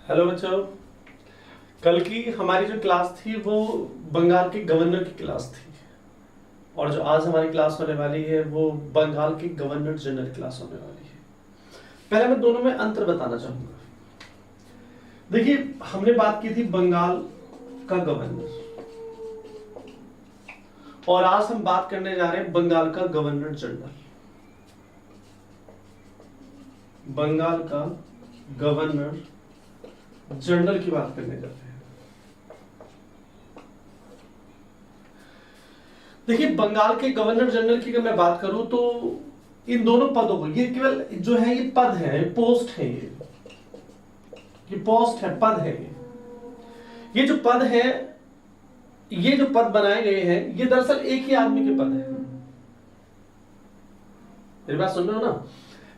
Hello बच्चों। कल की हमारी जो क्लास थी वो बंगाल के गवर्नर की क्लास थी और जो आज हमारी क्लास होने वाली है वो बंगाल के गवर्नर जनरल क्लास होने वाली है। पहले मैं दोनों में अंतर बताना चाहूंगा। देखिए, हमने बात की थी बंगाल का गवर्नर और आज हम बात करने जा रहे हैं बंगाल का गवर्नर जनरल। बंगाल का गवर्नर जनरल की बात करने जाते हैं। देखिए, बंगाल के गवर्नर जनरल की अगर मैं बात करूं तो इन दोनों पदों को, ये केवल जो है ये पद है, पोस्ट है, ये पोस्ट है, पद है। ये जो पद है, ये जो पद बनाए गए हैं ये दरअसल एक ही आदमी के पद है। मेरी बात सुन रहे हो ना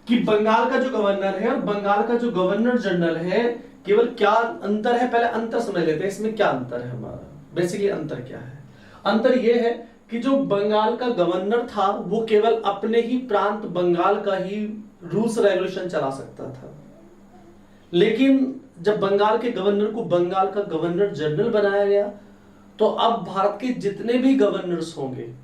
कि बंगाल का जो गवर्नर है और बंगाल का जो गवर्नर जनरल है, केवल क्या अंतर है, पहले अंतर समझ लेते हैं। इसमें क्या अंतर है हमारा, बेसिकली अंतर क्या है? अंतर यह है कि जो बंगाल का गवर्नर था वो केवल अपने ही प्रांत बंगाल का ही रूल्स रेगुलेशन चला सकता था, लेकिन जब बंगाल के गवर्नर को बंगाल का गवर्नर जनरल बनाया गया तो अब भारत के जितने भी गवर्नर्स होंगे,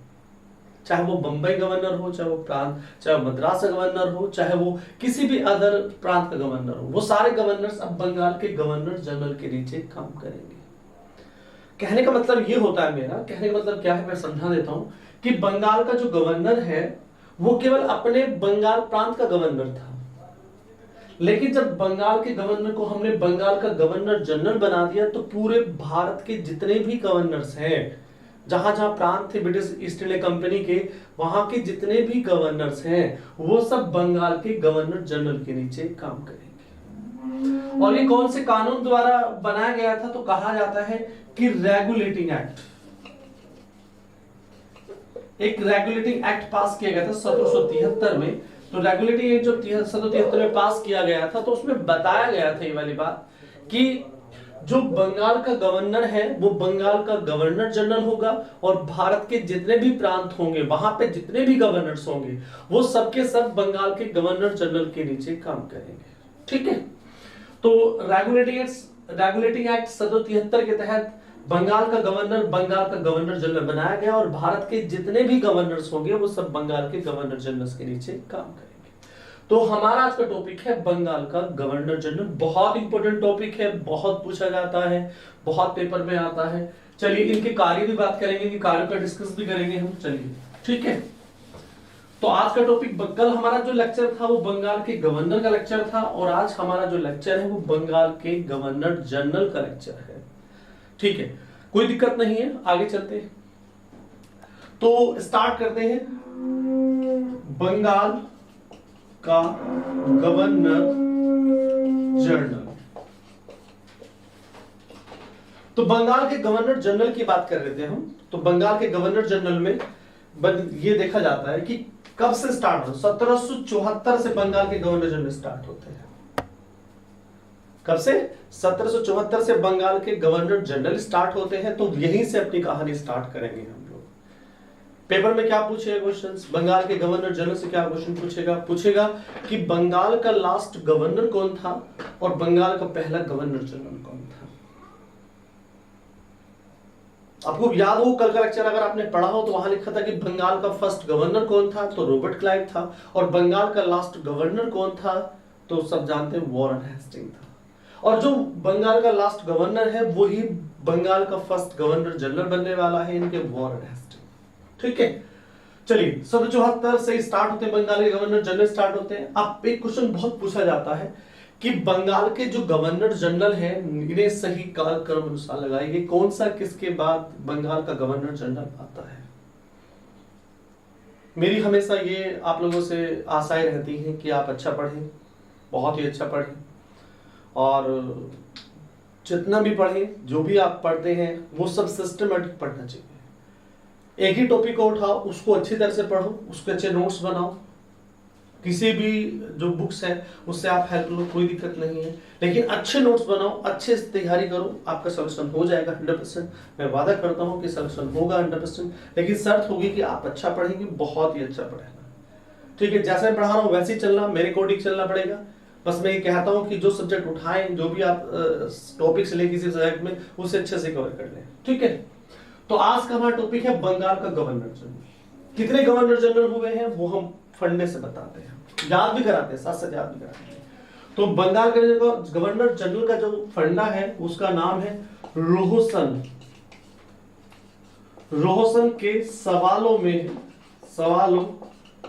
चाहे वो बंबई गवर्नर हो, चाहे वो प्रांत, चाहे वो मद्रास गवर्नर हो, चाहे वो किसी भी अदर प्रांत का गवर्नर हो, वो सारे गवर्नर्स अब बंगाल के गवर्नर जनरल के नीचे काम करेंगे। कहने का मतलब ये होता है, मेरा कहने का मतलब क्या है मैं समझा देता हूं कि बंगाल का जो गवर्नर है वो केवल अपने बंगाल प्रांत का गवर्नर था, लेकिन जब बंगाल के गवर्नर को हमने बंगाल का गवर्नर जनरल बना दिया तो पूरे भारत के जितने भी गवर्नर्स हैं, जहां जहां प्रांत थे ब्रिटिश ईस्ट इंडिया कंपनी के, वहां के जितने भी गवर्नर्स हैं वो सब बंगाल के गवर्नर जनरल के नीचे काम करेंगे। और ये कौन से कानून द्वारा बनाया गया था? तो कहा जाता है कि रेगुलेटिंग एक्ट। एक रेगुलेटिंग एक्ट पास किया गया था 1773 में। तो रेगुलेटिंग एक्ट जो 1773 में पास किया गया था तो उसमें बताया गया था ये वाली बात कि जो बंगाल का गवर्नर है वो बंगाल का गवर्नर जनरल होगा और भारत के जितने भी प्रांत होंगे, वहां पे जितने भी गवर्नर्स होंगे, वो सबके सब बंगाल के गवर्नर जनरल के नीचे काम करेंगे। ठीक है, तो रेगुलेटिंग एक्ट 1773 के तहत बंगाल का गवर्नर जनरल बनाया गया और भारत के जितने भी गवर्नर्स होंगे वो सब बंगाल के गवर्नर जनरल के नीचे काम करेंगे। तो हमारा आज का टॉपिक है बंगाल का गवर्नर जनरल। बहुत इंपॉर्टेंट टॉपिक है, बहुत पूछा जाता है, बहुत पेपर में आता है। चलिए इनके कार्य भी बात करेंगे, इनके कार्यों का डिस्कस भी करेंगे हम। चलिए ठीक है, तो आज का टॉपिक, कल हमारा जो लेक्चर था वो बंगाल के गवर्नर का लेक्चर था और आज हमारा जो लेक्चर है वो बंगाल के गवर्नर जनरल का लेक्चर है। ठीक है, कोई दिक्कत नहीं है, आगे चलते हैं। तो स्टार्ट करते हैं बंगाल का गवर्नर जनरल। तो बंगाल के गवर्नर जनरल की बात कर रहे थे हम। तो बंगाल के गवर्नर जनरल में ये देखा जाता है कि कब से स्टार्ट हो, 1774 से बंगाल के गवर्नर जनरल स्टार्ट होते हैं। कब से? 1774 से बंगाल के गवर्नर जनरल स्टार्ट होते हैं। तो यहीं से अपनी कहानी स्टार्ट करेंगे हम लोग। पेपर में क्या पूछेगा क्वेश्चंस? बंगाल के गवर्नर जनरल से क्या क्वेश्चन पूछेगा कि बंगाल का लास्ट गवर्नर कौन था और बंगाल का पहला गवर्नर जनरल कौन था। आपको याद हो कल का लेक्चर अगर आपने पढ़ा हो तो वहां लिखा था कि बंगाल का फर्स्ट गवर्नर कौन था, तो रॉबर्ट क्लाइव था, और बंगाल का लास्ट गवर्नर कौन था, तो सब जानते हैं वॉरेन हेस्टिंग था। और जो बंगाल का लास्ट गवर्नर है वही बंगाल का फर्स्ट गवर्नर जनरल बनने वाला है, इनके वॉरेन हेस्टिंग। ठीक है, चलिए 1774 से स्टार्ट होते हैं, बंगाल के गवर्नर जनरल स्टार्ट होते हैं। अब एक क्वेश्चन बहुत पूछा जाता है कि बंगाल के जो गवर्नर जनरल है इन्हें सही कालक्रम अनुसार लगाइए, कौन सा किसके बाद बंगाल का गवर्नर जनरल आता है। मेरी हमेशा ये आप लोगों से आशाएं रहती हैं कि आप अच्छा पढ़ें, बहुत ही अच्छा पढ़ें, और जितना भी पढ़ें, जो भी आप पढ़ते हैं वो सब सिस्टमेटिक पढ़ना चाहिए। एक ही टॉपिक को उठाओ, उसको अच्छी तरह से पढ़ो, उसके अच्छे नोट्स बनाओ, किसी भी जो बुक्स है उससे आप हेल्प लो, कोई दिक्कत नहीं है, लेकिन अच्छे नोट्स बनाओ, अच्छे से तैयारी करो, आपका सॉल्यूशन हो जाएगा 100%। मैं वादा करता हूं कि सॉल्यूशन होगा 100%, लेकिन शर्त होगी कि आप अच्छा पढ़ेंगे, बहुत ही अच्छा पढ़ेगा। ठीक है, जैसे मैं पढ़ा रहा हूं वैसे ही चलना, मेरे अकॉर्डिंग चलना पड़ेगा। बस मैं ये कहता हूं कि जो सब्जेक्ट उठाएं, जो भी आप टॉपिक से ले किसी सब्जेक्ट में, उसे अच्छे से कवर कर लें, ठीक है। तो आज का हमारा टॉपिक है बंगाल का गवर्नर जनरल। कितने गवर्नर जनरल हुए हैं वो हम फंडे से बताते हैं, याद भी कराते हैं, साथ साथ याद भी कराते हैं। तो बंगाल का गवर्नर जनरल का जो फंडा है उसका नाम है रोहसन। रोहसन के सवालों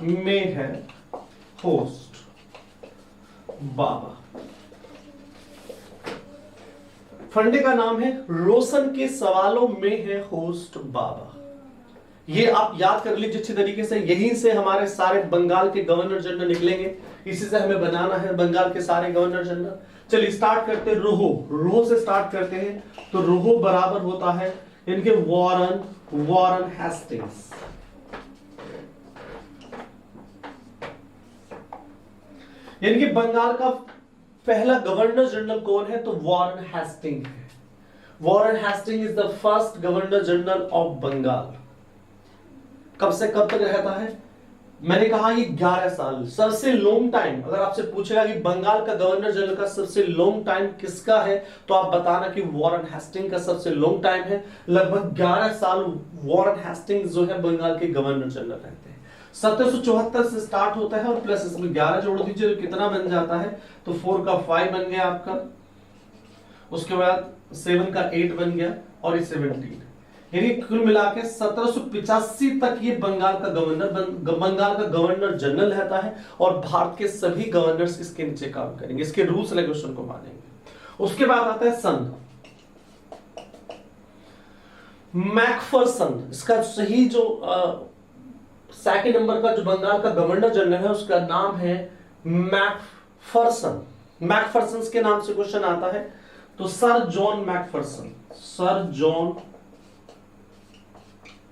में है होस्ट बाबा। फंडे का नाम है रोशन के सवालों में है होस्ट बाबा। ये आप याद कर लीजिए अच्छी तरीके से, यहीं से हमारे सारे बंगाल के गवर्नर जनरल निकलेंगे, इसी से हमें बनाना है बंगाल के सारे गवर्नर जनरल। चलिए स्टार्ट करते हैं रोहो से स्टार्ट करते हैं। तो रोहो बराबर होता है इनके वॉरेन हेस्टिंग्स। इनके बंगाल का पहला गवर्नर जनरल कौन है? तो वॉरेन हेस्टिंग है। Warren Hasting is the first governor general of Bengal. कब से कब तक रहता है? मैंने कहा ये 11 साल, सबसे लॉन्ग टाइम। अगर आपसे पूछेगा कि बंगाल का गवर्नर जनरल का सबसे लॉन्ग टाइम किसका है, तो आप बताना कि वॉरेन हेस्टिंग का सबसे लॉन्ग टाइम है। लगभग 11 साल वॉरेन हेस्टिंग जो है बंगाल के गवर्नर जनरल रहते हैं। 1774 से स्टार्ट होता है और प्लस इसमें 11 जोड़ दीजिए तो कितना बन जाता है? तो 4 का 5 बन गया आपका, उसके बाद 7 का 8 बन गया और ये 17, यानी कुल मिला के 1785 तक ये बंगाल का गवर्नर जनरल रहता है और भारत के सभी गवर्नर्स इसके नीचे काम करेंगे, इसके रूल्स रेगुलेशन को मानेंगे। उसके बाद आता है सन मैकफरसन। इसका सही जो सेकंड नंबर का जो बंगाल का गवर्नर जनरल है उसका नाम है मैकफरसन। मैकफरसन के नाम से क्वेश्चन आता है। तो sir John McPherson, sir John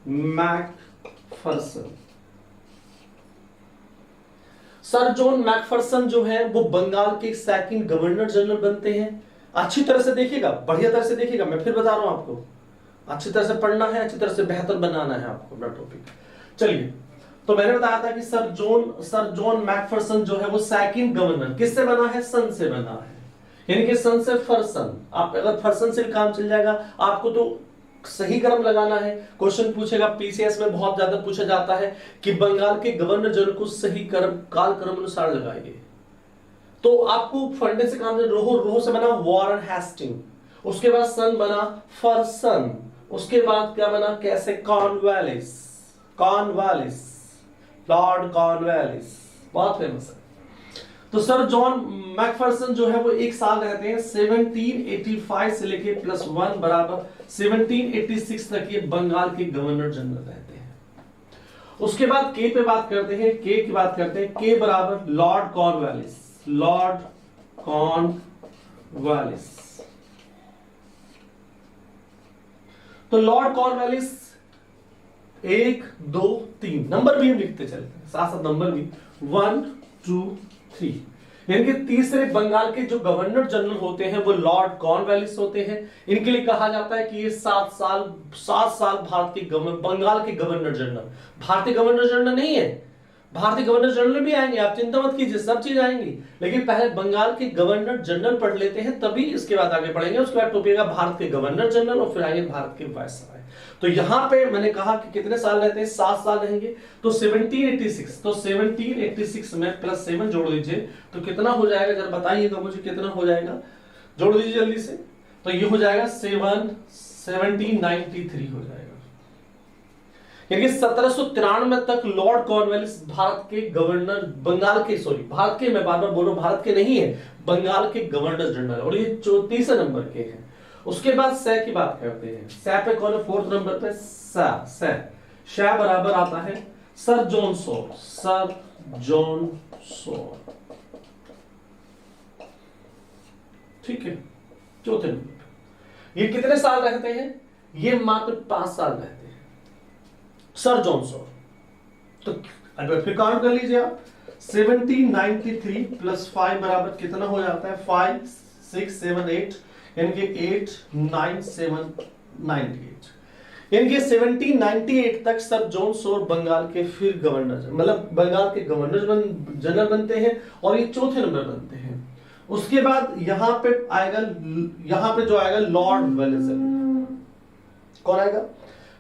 McPherson. Sir John McPherson जो है वो बंगाल के सेकंड गवर्नर जनरल बनते हैं। अच्छी तरह से देखिएगा, बढ़िया तरह से देखिएगा, मैं फिर बता रहा हूं आपको, अच्छी तरह से पढ़ना है, अच्छी तरह से बेहतर बनाना है आपको अपना टॉपिक। चलिए, तो मैंने बताया था कि सर जॉन मैकफरसन जो है वो सेकंड गवर्नर किससे बना है? सन से बना है, यानी कि सन से फरसन। आप अगर फरसन से काम चल जाएगा, आपको तो सही क्रम लगाना है। क्वेश्चन पूछेगा, पीसीएस में बहुत ज्यादा पूछा जाता है कि बंगाल के गवर्नर जनरल को सही काल क्रम अनुसार लगाइए। तो आपको फंडे से काम, रोहो से बना वॉरेन हेस्टिंग, उसके बाद सन बना फरसन, उसके बाद क्या बना? कैसे? कॉर्नवालिस, लॉर्ड कॉर्नवालिस, बहुत फेमस है। तो सर जॉन मैकफरसन जो है वो 1 साल रहते हैं। 1785 से लेके +1 बराबर 1786 तक ये बंगाल के गवर्नर जनरल रहते हैं। उसके बाद के पे बात करते हैं, के की बात करते हैं। के बराबर लॉर्ड कॉर्नवालिस, लॉर्ड कॉर्नवालिस। तो लॉर्ड कॉर्नवालिस 1 2 3 नंबर भी हम लिखते चलते हैं, साथ साथ नंबर भी 1 2 3, यानी कि तीसरे बंगाल के जो गवर्नर जनरल होते हैं वो लॉर्ड कॉर्नवालिस होते हैं। इनके लिए कहा जाता है कि ये 7 साल भारत के बंगाल के गवर्नर जनरल। भारतीय गवर्नर जनरल नहीं है, भारतीय गवर्नर जनरल भी आएंगे, आप चिंता मत कीजिए, सब चीज आएंगी, लेकिन पहले बंगाल के गवर्नर जनरल पढ़ लेते हैं, तभी इसके बाद आगे पढ़ेंगे। उसके बाद टॉपिक भारत के गवर्नर जनरल और फिर आगे भारत के वायसराय। तो यहां पे मैंने कहा कि कितने साल रहते हैं? 7 साल रहेंगे। तो 1786, तो 1786 में +7 जोड़ दीजिए तो कितना हो जाएगा? जरा बताइएगा मुझे कितना हो जाएगा, जोड़ दीजिए जल्दी से। तो ये हो जाएगा 1793 हो जाएगा, यानी 1793 तक लॉर्ड कॉर्नवालिस भारत के गवर्नर, बंगाल के, सॉरी भारत के, मैं बार बार बोल रहा हूं भारत के नहीं है, बंगाल के गवर्नर जनरल, और ये 34 नंबर के हैं। उसके बाद सै की बात करते हैं। सै पे कौन है? 4th नंबर पे सै बराबर आता है sir John Shore, sir John Shore, ठीक है, 4th नंबर पे। ये कितने साल रहते हैं? ये मात्र 5 साल रहते हैं, सर जॉन सॉर। तो अगर फिर काउंट कर लीजिए आप, 1793 +5 बराबर कितना हो जाता है? 5 6 7 8, यानी कि 8 9 7 98, इनके 1798 तक सर जॉन सोर बंगाल के फिर गवर्नर, मतलब बंगाल के गवर्नर जनरल बनते हैं और ये चौथे नंबर बनते हैं। उसके बाद यहाँ पे आएगा, यहाँ पे जो आएगा लॉर्ड वेलेस्ली। कौन आएगा?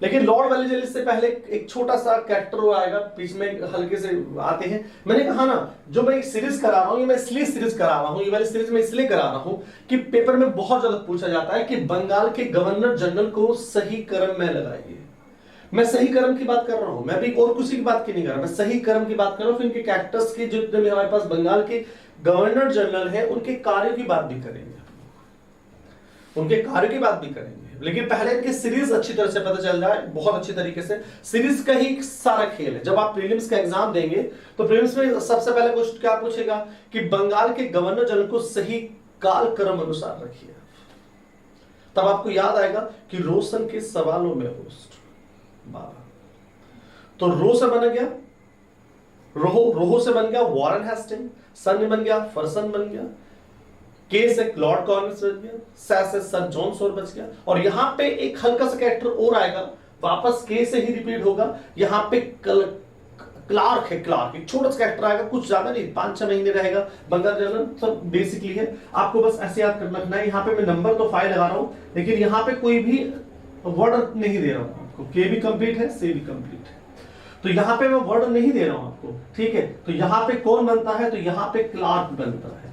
लेकिन लॉर्ड वेलेस्ली से पहले एक छोटा सा कैरेक्टर आएगा, बीच में हल्के से आते हैं। मैंने कहा ना, जो मैं एक सीरीज करा रहा हूं, ये मैं इसलिए सीरीज करा रहा हूं, ये वाली सीरीज में इसलिए करा रहा हूं कि पेपर में बहुत ज्यादा पूछा जाता है कि बंगाल के गवर्नर जनरल को सही क्रम में लगाइए। मैं सही क्रम की बात कर रहा हूं, मैं भी और किसी की बात की नहीं कर रहा, मैं सही क्रम की बात कर रहा हूं। फिर इनके कैरेक्टर्स की, जितने भी हमारे पास बंगाल के गवर्नर जनरल है, उनके कार्यों की बात भी करेंगे, उनके कार्यों की बात भी करेंगे। लेकिन पहले इनकी सीरीज अच्छी तरह से पता चल जाए, बहुत अच्छी तरीके से। सीरीज का ही सारा खेल है। जब आप प्रीलिम्स का एग्जाम देंगे तो प्रीलिम्स में सबसे पहले क्वेश्चन क्या पूछेगा कि बंगाल के गवर्नर जनरल को सही काल क्रम अनुसार रखिए। तब आपको याद आएगा कि रोशन के सवालों में होस्ट 12, तो रो से बन गया रोहो से बन गया वॉरेन हेस्टिंग, सन में बन गया फरसन बन गया, के से लॉर्ड कॉर्नवालिस बच गया, से सर जॉन सोर बच गया। और यहां पे एक हल्का सा कैरेक्टर और आएगा, वापस के से ही रिपीट होगा। यहां पे क्लार्क है, क्लार्क एक छोटा सा कैरेक्टर आएगा, कुछ ज्यादा नहीं, 5-6 महीने रहेगा। बंगाल जनरल सब बेसिकली है, आपको बस ऐसे याद करना रखना है। यहाँ पे मैं नंबर तो 5 लगा रहा हूं, लेकिन यहाँ पे कोई भी वर्ड नहीं दे रहा हूं आपको। के भी कंप्लीट है, से भी कंप्लीट है, तो यहाँ पे मैं वर्ड नहीं दे रहा हूं आपको, ठीक है। तो यहाँ पे कौन बनता है? तो यहाँ पे क्लार्क बनता है।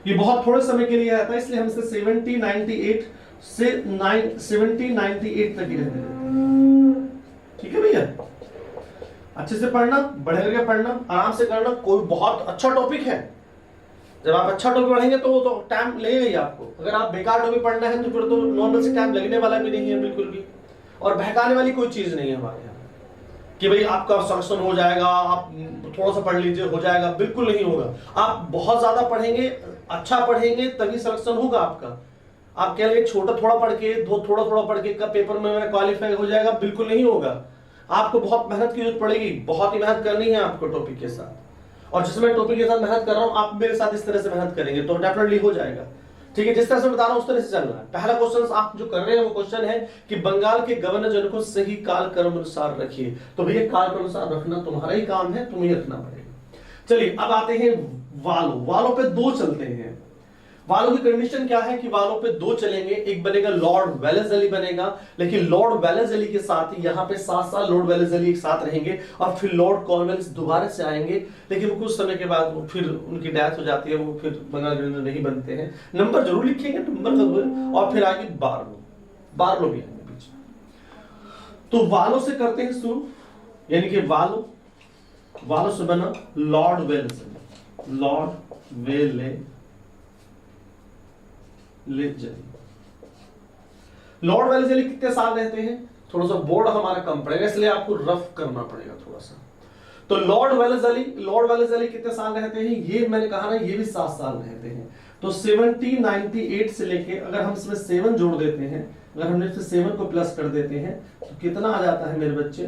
ये बहुत थोड़े समय के लिए आता है, इसलिए हमसे 1798 से 1798 तक ही रहने देते हैं, ठीक है भैया। अच्छे से पढ़ना, बढ़ करके पढ़ना, आराम से करना। कोई बहुत अच्छा टॉपिक है, जब आप अच्छा टॉपिक पढ़ेंगे तो वो तो टाइम लगेगा ही आपको। अगर आप बेकार टॉपिक पढ़ना है तो फिर तो नॉर्मल से टाइम लगने वाला भी नहीं है बिल्कुल भी। और बहकाने वाली कोई चीज नहीं है हमारे यहाँ कि भाई आपका सिलेक्शन हो जाएगा, आप थोड़ा सा पढ़ लीजिए हो जाएगा, बिल्कुल नहीं होगा। आप बहुत ज्यादा पढ़ेंगे, अच्छा पढ़ेंगे, तभी सिलेक्शन होगा आपका। आप कह रहे छोटा थोड़ा पढ़ के, थोड़ा थोड़ा पढ़ के कब पेपर में मेरा क्वालिफाई हो जाएगा, बिल्कुल नहीं होगा। आपको बहुत मेहनत की जरूरत पड़ेगी, बहुत ही मेहनत करनी है आपको टॉपिक के साथ। और जिसमें टॉपिक के साथ मेहनत कर रहा हूं, आप मेरे साथ इस तरह से मेहनत करेंगे तो डेफिनेटली हो जाएगा, ठीक है। जिस तरह से बता रहा हूं उस तरह से चलना है। पहला क्वेश्चन आप जो कर रहे हैं वो क्वेश्चन है कि बंगाल के गवर्नर जनरल को सही काल क्रम अनुसार रखिए। तो भैया काल क्रम अनुसार रखना तुम्हारा ही काम है, तुम्हें रखना पड़ेगा। चलिए अब आते हैं वालों। वालों पे 2 चलते हैं। वालों की कंडीशन क्या है कि वालों पे 2 चलेंगे। एक बनेगा लॉर्ड वेलेस्ली बनेगा, लेकिन लॉर्ड वेलेस्ली के साथ ही यहाँ पे 7 साल लॉर्ड वेलेस्ली एक साथ रहेंगे और फिर लॉर्ड कॉर्नवालिस दोबारा से आएंगे। लेकिन वो कुछ समय के बाद वो फिर उनकी डेथ हो जाती है, वो फिर बंगाल गवर्नर नहीं बनते हैं। नंबर जरूर लिखेंगे, नंबर। और फिर आगे बार्लो भी आएंगे बीच में। तो वालों से करते हैं शुरू, यानी कि वालों से बना लॉर्ड वेलेस्ली। लॉर्ड वेलेस्ली कितने साल रहते हैं? थोड़ा सा बोर्ड हमारा कम पड़ेगा, इसलिए आपको रफ करना पड़ेगा थोड़ा सा। तो लॉर्ड वेलेस्ली कितने साल रहते हैं? ये मैंने कहा ना, ये भी 7 साल रहते हैं। तो 1798 से लेके, अगर हम इसमें 7 जोड़ देते हैं, अगर हमने 7 को प्लस कर देते हैं तो कितना आ जाता है मेरे बच्चे?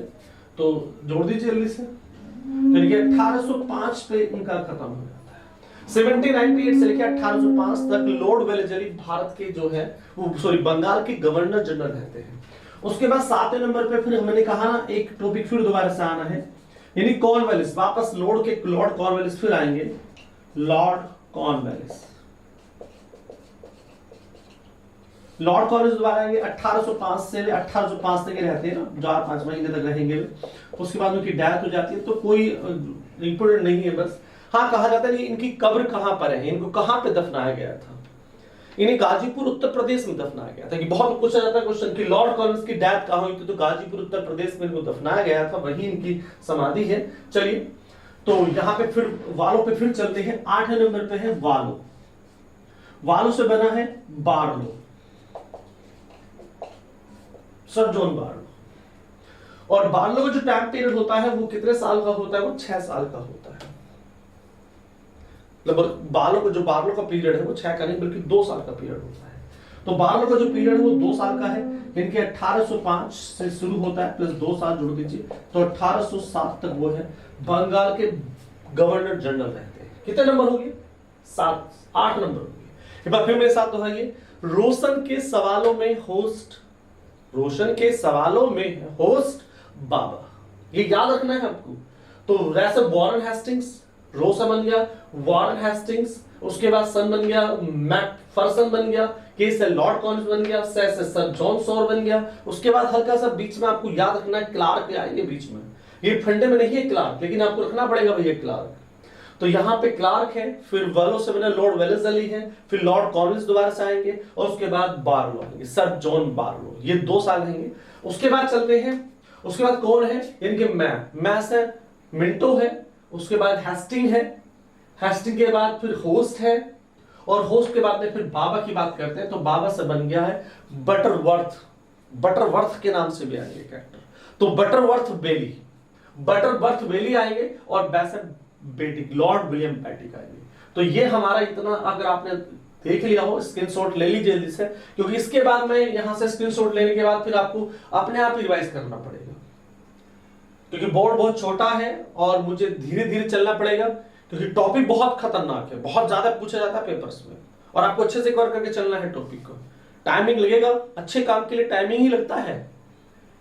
तो जोड़ दीजिए जल्दी से। तो 1805 पे इनका खत्म हो जाता है। 1798 से लेकर 1805 तक लॉर्ड वेलेस्ली भारत के जो है वो बंगाल के गवर्नर जनरल रहते हैं। उसके बाद 7वें नंबर पे फिर हमने कहा ना, एक टॉपिक फिर दोबारा से आना है, यानी कॉर्नवालिस। वापस लॉर्ड कॉर्नवालिस फिर आएंगे। लॉर्ड कॉर्नवालिस दोबारा आएंगे। 1805 से 1805 तक रहते हैं ना, 4-5 महीने तक रहेंगे। उसके बाद उनकी डेथ हो जाती है, तो कोई इंपोर्टेंट नहीं है। बस हाँ कहा जाता है इनकी कब्र कहां पर है, इनको कहां पे दफनाया गया था। इन्हें गाजीपुर उत्तर प्रदेश में दफनाया गया था। कि बहुत पूछा जाता है क्वेश्चन कि लॉर्ड कॉर्नवालिस की डेथ कहां हुई थी, तो गाजीपुर उत्तर प्रदेश में इनको दफनाया गया था, वही इनकी समाधि है। चलिए, तो यहाँ पे फिर वालों पे फिर चलते हैं। 8वें नंबर पे है वालों से बना है बार्लो, सर जॉन बार्लो। और बार्लो का जो टाइम पीरियड होता है वो कितने साल का होता है? वो 6 साल का होता है। लगभग बार्लो का पीरियड है वो 6 का नहीं बल्कि 2 साल का पीरियड होता है। तो बार्लो का जो पीरियड है वो 2 साल का है। इनके 1805 से शुरू होता है, प्लस 2 साल जोड़ दीजिए तो 1807 तक वो है बंगाल के गवर्नर जनरल रहते हैं। कितने नंबर हो गए? 8 नंबर हो गए। एक बार फिर मेरे साथ दोहराइए। रोशन के सवालों में होस्ट रोशन के सवालों में होस्ट बाबा, ये याद रखना है आपको। तो वैसे वॉरेन हेस्टिंग्स, रोसा बन गया, वॉरेन हेस्टिंग्स, उसके बाद सन बन गया, मैकफर्सन बन गया, के से लॉर्ड कॉर्नवालिस बन गया, से सर जॉन सॉर बन गया। उसके बाद हल्का सा बीच में आपको याद रखना है क्लार्क आएंगे बीच में, ये फंडे में नहीं है क्लार्क, लेकिन आपको रखना पड़ेगा भैया क्लार्क। तो यहाँ पे क्लार्क है, फिर वेलो से बना लॉर्ड वेलेस्ली है, फिर लॉर्ड कॉर्नवालिस दोबारा से आएंगे, और उसके बाद बारलो आएंगे, सर जॉन बारलो, ये 2 साल रहेंगे। उसके बाद चलते हैं, उसके बाद कौन है इनके, मैस है, मिंटो है, उसके बाद हेस्टिंग है, हेस्टिंग के बाद फिर होस्ट है, और होस्ट के बाद में फिर बाबा की बात करते हैं। तो बाबा से बन गया है बटरवर्थ, बटरवर्थ के नाम से भी आएंगे कैरेक्टर। तो बटरवर्थ बेली, बटरवर्थ बेली आएंगे, और बैसेट बेटिक, लॉर्ड विलियम पैटिक आएंगे। तो ये हमारा इतना, अगर आपने देख लिया हो स्क्रीनशॉट ले लीजिए जल्दी से, क्योंकि इसके बाद में यहां से स्क्रीनशॉट लेने के बाद फिर आपको अपने आप रिवाइज करना पड़ेगा, क्योंकि बोर्ड बहुत छोटा है और मुझे धीरे धीरे चलना पड़ेगा, क्योंकि टॉपिक बहुत खतरनाक है, बहुत ज्यादा पूछा जाता है पेपर्स में, और आपको अच्छे से कवर करके चलना है टॉपिक को। टाइमिंग लगेगा, अच्छे काम के लिए टाइमिंग ही लगता है।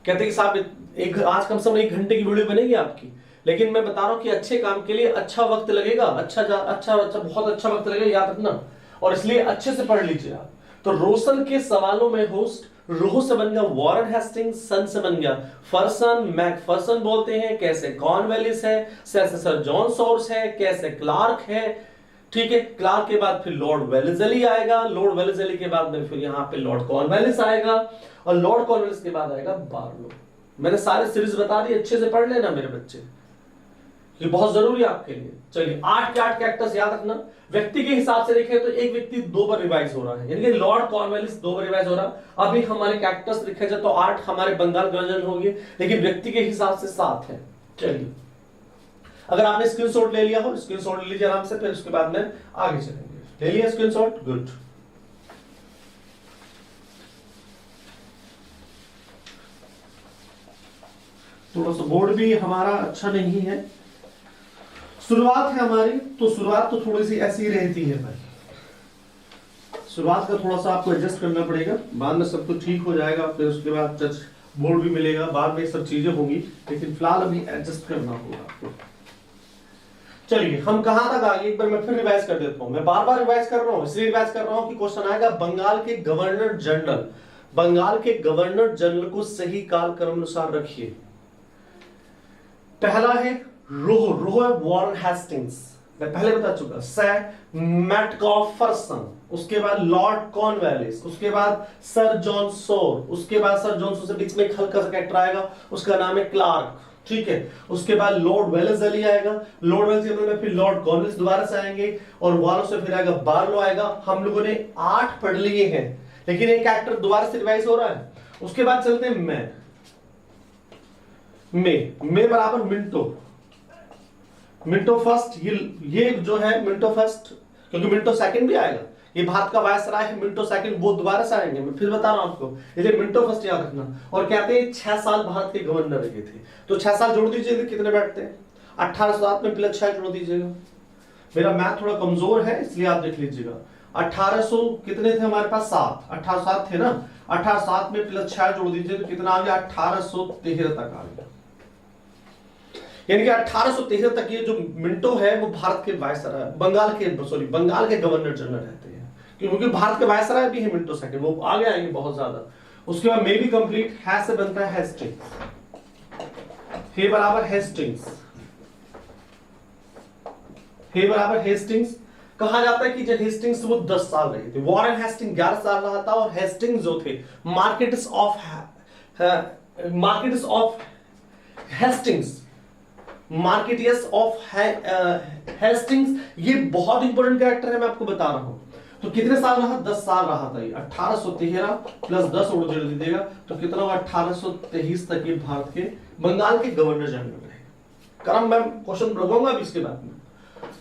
कहते हैं कि साहब एक आज कम से कम 1 घंटे की वीडियो बनेगी आपकी, लेकिन मैं बता रहा हूं कि अच्छे काम के लिए अच्छा वक्त लगेगा, अच्छा बहुत अच्छा वक्त लगेगा, याद रखना। और इसलिए अच्छे से पढ़ लीजिए आप। तो रोशन के सवालों में होस्ट रोह से बन गया वॉरेन हेस्टिंग्स, सन से बन गया फर्सन, मैकफर्सन बोलते हैं, कैसे कॉर्नवालिस है, सर जॉन सॉर्स है, कैसे क्लार्क है, ठीक है। क्लार्क के बाद फिर लॉर्ड वेलेस्ली आएगा, लॉर्ड वेलेस्ली के बाद में फिर यहाँ पे लॉर्ड कॉर्नवालिस आएगा, और लॉर्ड कॉर्नवालिस के बाद आएगा बारलो। मैंने सारे सीरीज बता दी, अच्छे से पढ़ लेना मेरे बच्चे, ये बहुत जरूरी है आपके लिए। चलिए 8 के 8 कैरेक्टर्स याद रखना। व्यक्ति के हिसाब से देखें तो एक व्यक्ति 2 बार रिवाइज हो रहा है, यानी कि लॉर्ड कॉर्नवालिस 2 बार रिवाइज हो रहा। अभी हमारे कैरेक्टर्स लिखे जाए तो 8 हमारे बंगाल गवर्नर होंगे, लेकिन व्यक्ति के हिसाब से 7 है। चलिए अगर आपने स्क्रीनशॉट ले लिया हो, स्क्रीनशॉट ले लीजिए आराम से, फिर उसके बाद में आगे चलेंगे। ले लिया स्क्रीनशॉट, गुड। थोड़ा सा बोर्ड भी हमारा अच्छा नहीं है, शुरुआत है हमारी, तो शुरुआत तो थोड़ी सी ऐसी ही रहती है भाई। शुरुआत का थोड़ा सा आपको एडजस्ट करना पड़ेगा, बाद में सब कुछ ठीक हो जाएगा, फिर उसके बाद टच बोर्ड भी मिलेगा, बाद में सब चीजें होंगी, लेकिन फिलहाल अभी एडजस्ट करना होगा आपको। चलिए हम कहां तक आ गए, एक बार मैं फिर रिवाइज कर देता हूं। मैं बार बार रिवाइज कर रहा हूं, इसलिए रिवाइज कर रहा हूं कि क्वेश्चन आएगा बंगाल के गवर्नर जनरल, बंगाल के गवर्नर जनरल को सही कालक्रम अनुसार रखिए। पहला है रोह, रोह है वॉरेन हेस्टिंग्स, मैं पहले बता चुका, सर मैकफर्सन, उसके बाद लॉर्ड कॉर्नवालिस, उसके बाद सर जॉन सोर, उसके बाद सर जॉन सोर से बीच में एक हल्का सा कैरेक्टर आएगा, उसका नाम है क्लार्क, ठीक है। उसके बाद लॉर्ड वेलेस्ली आएगा, लॉर्ड वेलेस्ली में फिर लॉर्ड कॉर्नवालिस दोबारा से आएंगे, और वालों से फिर आएगा बारलो आएगा। हम लोगों ने 8 पढ़ लिए हैं, लेकिन एक कैरेक्टर दोबारा से रिवाइज हो रहा है। उसके बाद चलते हैं में बराबर मिंटो, मिंटो फर्स्ट, ये जो है मिंटो फर्स्ट, क्योंकि मिंटो सेकंड भी आएगा, ये भारत का वायसराय है, मिंटो सेकंड वो दोबारा से आएंगे, मैं फिर बता रहा हूं आपको, इसलिए मिंटो फर्स्ट याद रखना। और कहते हैं 6 साल भारत के गवर्नर रहे थे, तो 6 साल जोड़ दीजिए कितने बैठते हैं, 1807 में प्लस 6 जोड़ दीजिएगा। मेरा मैथ थोड़ा कमजोर है इसलिए आप देख लीजिएगा। 1800 कितने थे हमारे पास, 7, 1807 थे ना, 1807 में प्लस 6 जोड़ दीजिए तो कितना आ गया, 1813 तक आ गया। यानी कि 1813 तक ये जो मिंटो है वो भारत के वायसराय, बंगाल के गवर्नर जनरल रहते हैं, क्योंकि भारत के वायसराय भी है मिंटो सेकंड, वो आगे आएंगे बहुत ज्यादा। उसके बाद मे भी कंप्लीट है से बनता है हेस्टिंग्स, हे बराबर हेस्टिंग्स, हे बराबर हेस्टिंग्स। कहा जाता है कि जब हेस्टिंग्स वो 10 साल रहे थे, वॉरेन हेस्टिंग 11 साल रहा था, और हेस्टिंग्स जो थे marquess of Hastings, marquess of Hastings, ये बहुत इंपॉर्टेंट कैरेक्टर है, मैं आपको बता रहा हूं। तो कितने साल रहा, 10 साल रहा था ये। 1813 प्लस 10 और जोड़ दीजिएगा तो कितना होगा, 1823 तक ये भारत के बंगाल के गवर्नर जनरल रहे। क्रम मैं क्वेश्चन लगाऊंगा अभी इसके बाद में,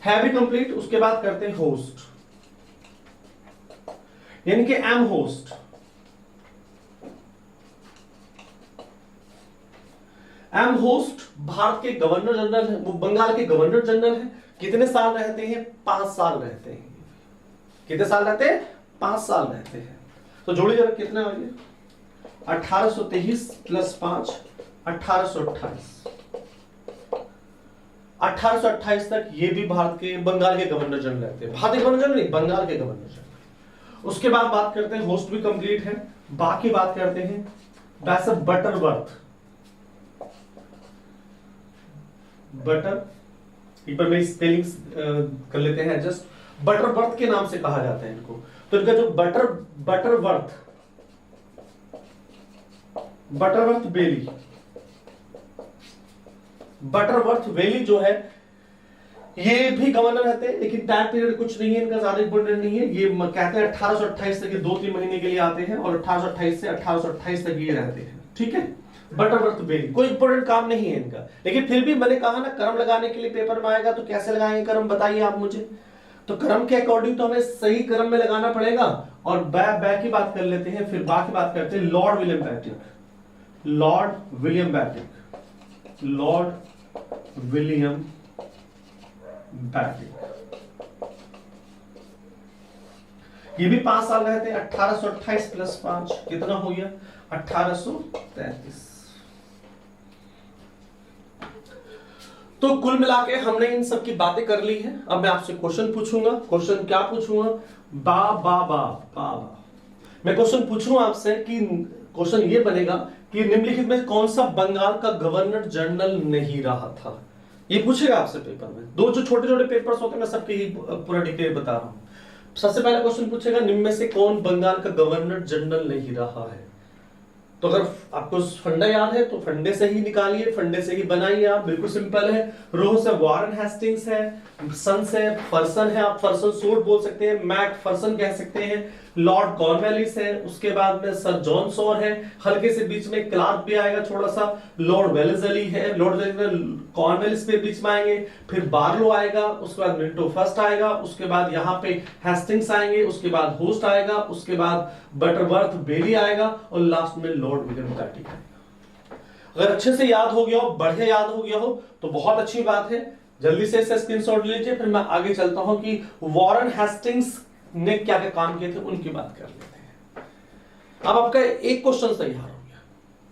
है भी कंप्लीट। उसके बाद करते हैं होस्ट, यानी कि am host. Am host Bharat के गवर्नर जनरल है, वो बंगाल के गवर्नर जनरल है। कितने साल रहते हैं, 5 साल रहते हैं। कितने साल रहते हैं, 5 साल रहते हैं। तो जोड़िए जरा कितने आ गए, 1823 प्लस 5 1828। 1828 तक ये भी भारत के बंगाल के गवर्नर जनरल रहते हैं, भारत के गवर्नर जनरल नहीं, बंगाल के गवर्नर जनरल। उसके बाद बात करते हैं, होस्ट भी कंप्लीट है, बाकी बात करते हैं बैसर बटरवर्थ। बटर, एक बार मेरी स्पेलिंग्स कर लेते हैं एडजस्ट। बटरवर्थ के नाम से कहा जाता है इनको। तो इनका जो बटरवर्थ बेली, बटरवर्थ वेली जो है, ये भी गवर्नर रहते हैं, लेकिन टाइम पीरियड कुछ नहीं है इनका, ज्यादा इंपोर्टेंट नहीं है। ये कहते हैं 1828 तक, 2-3 महीने के लिए आते हैं और 1828 से 1828 तक ये रहते हैं, ठीक है। बटरवर्थ वेली कोई इंपोर्टेंट काम नहीं है इनका, लेकिन फिर भी मैंने कहा ना क्रम लगाने के लिए पेपर में आएगा, तो कैसे लगाएंगे क्रम बताइए आप मुझे। तो क्रम के अकॉर्डिंग तो हमें सही क्रम में लगाना पड़ेगा। और बैक की बात कर लेते हैं, फिर बाकी बात करते हैं Lord William बैटिक। Lord William बैटिक, Lord William बैटिक, ये भी 5 साल रहते हैं। 1828 प्लस 5 कितना हो गया? 1833। तो कुल मिला के हमने इन सब की बातें कर ली है। अब मैं आपसे क्वेश्चन पूछूंगा। क्वेश्चन क्या पूछूंगा? बा बा बा बा बा मैं क्वेश्चन पूछूंगा आपसे कि क्वेश्चन ये बनेगा कि निम्नलिखित में कौन सा बंगाल का गवर्नर जनरल नहीं रहा था। ये पूछेगा आपसे पेपर में। दो जो छोटे छोटे पेपर्स होते हैं, मैं सबके ही पूरा डिटेल बता रहा हूं। सबसे पहला क्वेश्चन पूछेगा निम्न में से कौन बंगाल का गवर्नर जनरल नहीं रहा है। तो अगर आपको फंडा याद है तो फंडे से ही निकालिए, फंडे से ही बनाइए आप, बिल्कुल सिंपल है। रोह से वॉरेन हेस्टिंग्स है, सन से फर्सन है, आप फर्सन सूट बोल सकते हैं, मैक फर्सन कह सकते हैं, लॉर्ड कॉर्नवेलिस है, उसके बाद में सर जॉन सॉर है, हल्के से बीच में क्लार्क भी आएगा थोड़ा सा, लॉर्ड वेलेजली है, लॉर्ड कॉर्नवेलिस पे बीच में आएंगे, फिर बार्लो आएगा, उसके बाद मिंटो फर्स्ट आएगा, उसके बाद यहाँ पे हेस्टिंग्स आएंगे, उसके बाद होस्ट आएगा, उसके बाद बटरवर्थ बेली आएगा और लास्ट में लॉर्ड विलियम बैटिक आएगा। अगर अच्छे से याद हो गया हो, बढ़िया याद हो गया हो तो बहुत अच्छी बात है। जल्दी से इसे स्क्रीनशॉट लीजिए, फिर मैं आगे चलता हूं कि वॉरेन हेस्टिंग्स ने क्या क्या काम किए थे उनकी बात कर लेते हैं। अब आपका एक क्वेश्चन तैयार हो गया।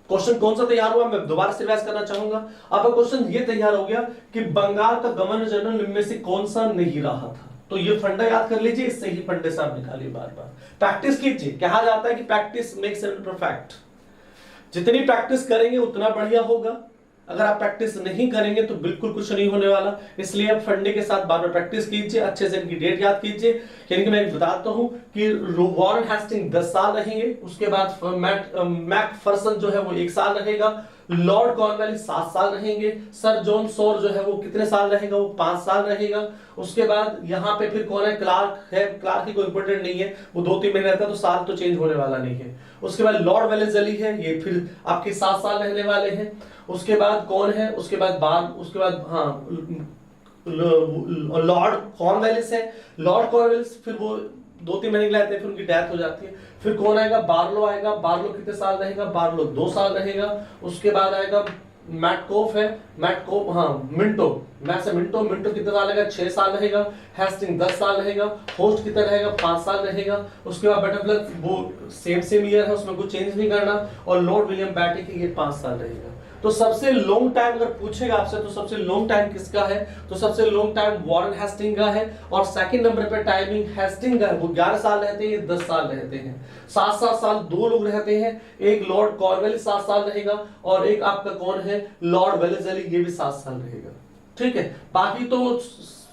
क्वेश्चन कौन सा तैयार हुआ मैं दोबारा से रिवाइज करना चाहूंगा। आपका क्वेश्चन ये तैयार हो गया कि बंगाल का गवर्नर जनरल इनमें से कौन सा नहीं रहा था। तो ये फंडा याद कर लीजिए, इससे ही फंडे से आप निकालिए, बार बार प्रैक्टिस कीजिए। कहा जाता है कि प्रैक्टिस मेक्स मैन परफेक्ट। जितनी प्रैक्टिस करेंगे उतना बढ़िया होगा। अगर आप प्रैक्टिस नहीं करेंगे तो बिल्कुल कुछ नहीं होने वाला। इसलिए आप फंडे के साथ बार बार प्रैक्टिस कीजिए, अच्छे से इनकी डेट याद कीजिए। यानी कि मैं बताता हूं कि वॉरेन हेस्टिंग 10 साल रहेंगे, उसके बाद मैकफर्सन जो है वो 1 साल रहेगा, लॉर्ड कॉर्नवेलिस 7 साल रहेंगे, सर जॉन सॉर जो है वो कितने साल रहेगा? वो 5 साल रहेगा। उसके बाद यहाँ पे फिर कौन है? क्लार्क है। क्लार्क की कोई इंपोर्टेंट नहीं है, वो 2-3 महीने रहता है, तो साल तो चेंज होने वाला नहीं है। उसके बाद लॉर्ड वेलेजली है, ये फिर आपके 7 साल रहने वाले हैं। उसके बाद कौन है? उसके बाद लॉर्ड कॉर्नवेलिस है। लॉर्ड कॉर्नवेलिस फिर वो 2-3 महीने रहते हैं, फिर उनकी डेथ हो जाती है। फिर कौन आएगा? बार्लो आएगा। बार्लो कितने साल रहेगा? बार्लो 2 साल रहेगा। उसके बाद आएगा मैटकोफ है, मिंटो कितने साल रहेगा? 6 साल रहेगा। हेस्टिंग 10 साल रहेगा। होस्ट कितना रहेगा? 5 साल रहेगा। उसके बाद बटरवर्थ वो सेम ईयर है, उसमें कुछ चेंज नहीं करना। और लॉर्ड विलियम बैटिक ये 5 साल रहेगा। तो सबसे लॉन्ग टाइम अगर पूछेगा आपसे तो सबसे लॉन्ग टाइम किसका है? तो सबसे लॉन्ग टाइम वॉरेन हेस्टिंग का है। और सेकंड नंबर पे टाइमिंग हेस्टिंग का है, वो 11 साल रहते हैं, ये 10 साल रहते हैं। 7-7 साल 2 लोग रहते हैं, एक लॉर्ड कॉर्नवेलिस 7 साल रहेगा और एक आपका कौन है? लॉर्ड वेलेजली, ये भी 7 साल रहेगा। ठीक है, बाकी तो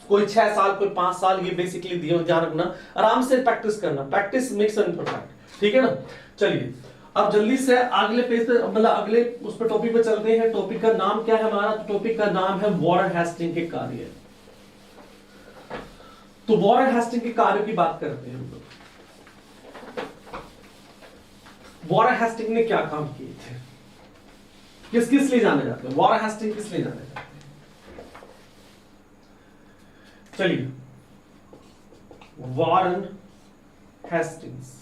कोई 6 साल, कोई 5 साल, ये बेसिकली ध्यान रखना, आराम से प्रैक्टिस करना। Practice makes man perfect. ठीक है ना? चलिए अब जल्दी से अगले पेज पे, मतलब अगले उस पर टॉपिक पे चलते हैं। टॉपिक का नाम क्या है हमारा? तो टॉपिक का नाम है वॉरेन हेस्टिंग के कार्य। तो वॉरेन हेस्टिंग के कार्य की बात करते हैं हम लोग। वॉरेन हेस्टिंग ने क्या काम किए थे? किस किस लिए जाने जाते हैं? वॉरेन हेस्टिंग किस लिए जाने जाते हैं? चलिए, वॉरेन हेस्टिंग्स।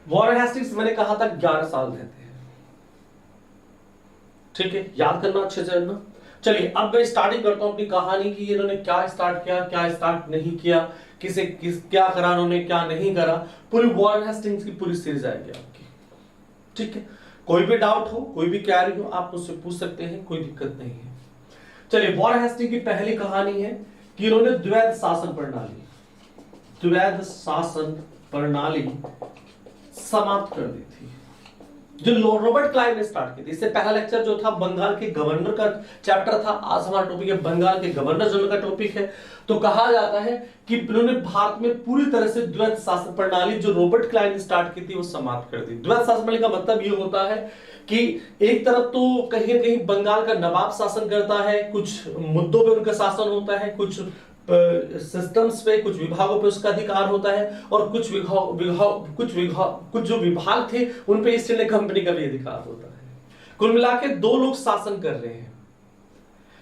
वॉरेन हेस्टिंग्स मैंने कहा था 11 साल रहते हैं। ठीक है, याद करना अच्छे से ना। चलिए अब मैं स्टार्टिंग करता हूं अपनी कहानी की, इन्होंने क्या स्टार्ट किया, क्या स्टार्ट नहीं किया, क्या करा उन्होंने, क्या नहीं करा, पूरी वॉरेन हेस्टिंग्स की पूरी सीरीज आएगी आपकी। ठीक है, कोई भी डाउट हो, कोई भी क्वेरी हो, आप मुझसे पूछ सकते हैं, कोई दिक्कत नहीं है। चलिए, वॉरेन हेस्टिंग्स की पहली कहानी है कि इन्होंने द्वैध शासन प्रणाली समाप्त कर दी थी, जो रॉबर्ट क्लाइव ने स्टार्ट की थी। इससे पहला लेक्चर जो था बंगाल के गवर्नर का चैप्टर था, आज हमारा टॉपिक है बंगाल के गवर्नर जनरल का टॉपिक है। तो कहा जाता है कि इन्होंने भारत में पूरी तरह से द्वैध शासन प्रणाली जो रॉबर्ट क्लाइव ने स्टार्ट की थी वो समाप्त कर दी। द्वैध शासन प्रणाली का मतलब ये होता है कि एक तरफ तो कहीं ना कहीं बंगाल का नवाब शासन करता है, कुछ मुद्दों पे उनका शासन होता है, कुछ सिस्टम्स पे, कुछ विभागों पे उसका अधिकार होता है, और कुछ जो विभाग थे उन पे ईस्ट इंडिया कंपनी का भी अधिकार होता है। कुल मिला के दो लोग शासन कर रहे हैं,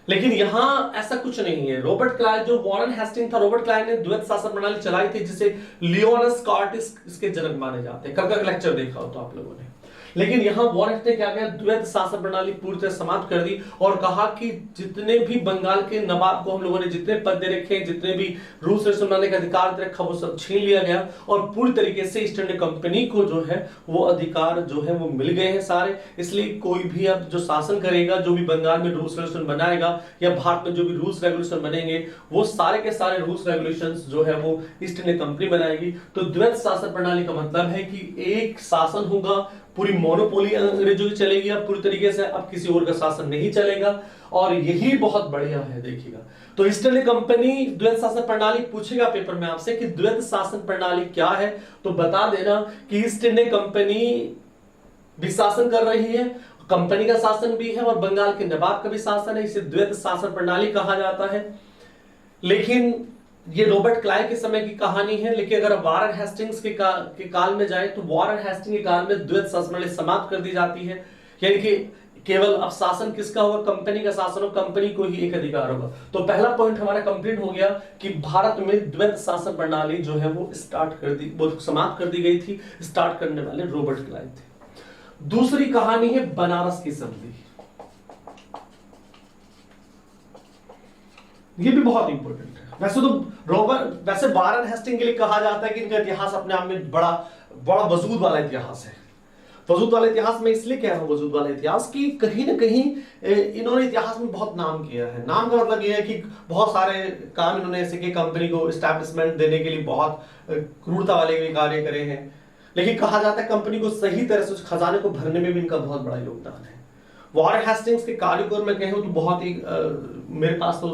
लेकिन यहां ऐसा कुछ नहीं है। रॉबर्ट क्लाइव, जो वॉरेन हेस्टिंग था, रॉबर्ट क्लाइव ने द्वैध शासन प्रणाली चलाई थी, जिसे लियोनस कार्टिस इसके जनक माने जाते हैं। कल का लेक्चर देखा हो तो आप लोगों ने। लेकिन यहां वॉरेन ने क्या किया, द्वैध शासन प्रणाली पूरी तरह समाप्त कर दी और कहा कि जितने भी बंगाल के नवाब को हम लोगों ने जितने पद दे रखे, जितने भी रूल्स रेगुलेशन बनाने का अधिकार दे रखा, वो सब छीन लिया गया और पूरी तरीके से ईस्ट इंडिया कंपनी को जो है वो अधिकार जो है वो मिल गए हैं सारे। इसलिए कोई भी अब जो शासन करेगा, जो भी बंगाल में रूल्स रेगुलेशन बनाएगा या भारत में जो भी रूल्स रेगुलेशन बनेंगे, वो सारे के सारे रूल्स रेगुलेशन जो है वो ईस्ट इंडिया कंपनी बनाएगी। तो द्वैध शासन प्रणाली का मतलब है कि एक शासन होगा, पूरी मोनोपोली अंग्रेजों की चलेगी, अब पूरी तरीके से अब किसी और का शासन नहीं चलेगा, और यही बहुत बढ़िया है। देखिएगा, तो ईस्ट इंडिया कंपनी द्वैध शासन प्रणाली पूछेगा पेपर में आपसे कि द्वैध शासन प्रणाली क्या है, तो बता देना कि ईस्ट इंडिया कंपनी भी शासन कर रही है, कंपनी का शासन भी है और बंगाल के नवाब का भी शासन है, इसे द्वैध शासन प्रणाली कहा जाता है। लेकिन ये रॉबर्ट क्लाइव के समय की कहानी है। लेकिन अगर वॉरेन हेस्टिंग्स के काल में जाए तो वॉरेन हेस्टिंग्स के काल में द्वैध शासन प्रणाली समाप्त कर दी जाती है, यानी कि केवल अब शासन किसका होगा, कंपनी का शासन हो, कंपनी को ही एक अधिकार होगा। तो पहला पॉइंट हमारा कंप्लीट हो गया कि भारत में द्वैध शासन प्रणाली जो है वो समाप्त कर दी गई थी। स्टार्ट करने वाले रॉबर्ट क्लाइव थे। दूसरी कहानी है बनारस की संधि। ये भी बहुत इंपॉर्टेंट है। वैसे वॉरेन हेस्टिंग्स के लिए कहा जाता है कि इनका इतिहास अपने आप में बड़ा वजूद वाला इतिहास है। वजूद वाला इतिहास में इसलिए कह रहा हूं वजूद वाला इतिहास कि कहीं ना कहीं इन्होंने इतिहास में बहुत नाम किया है। नाम का मतलब यह है कि बहुत सारे काम इन्होंने ऐसे कि कंपनी को एस्टैब्लिशमेंट देने के लिए बहुत क्रूरता वाले भी कार्य करे हैं। लेकिन कहा जाता है कंपनी को सही तरह से उस खजाने को भरने में भी इनका बहुत बड़ा योगदान है। वॉरेन हेस्टिंग्स के कार्य को मैं कहूं तो बहुत ही मेरे पास तो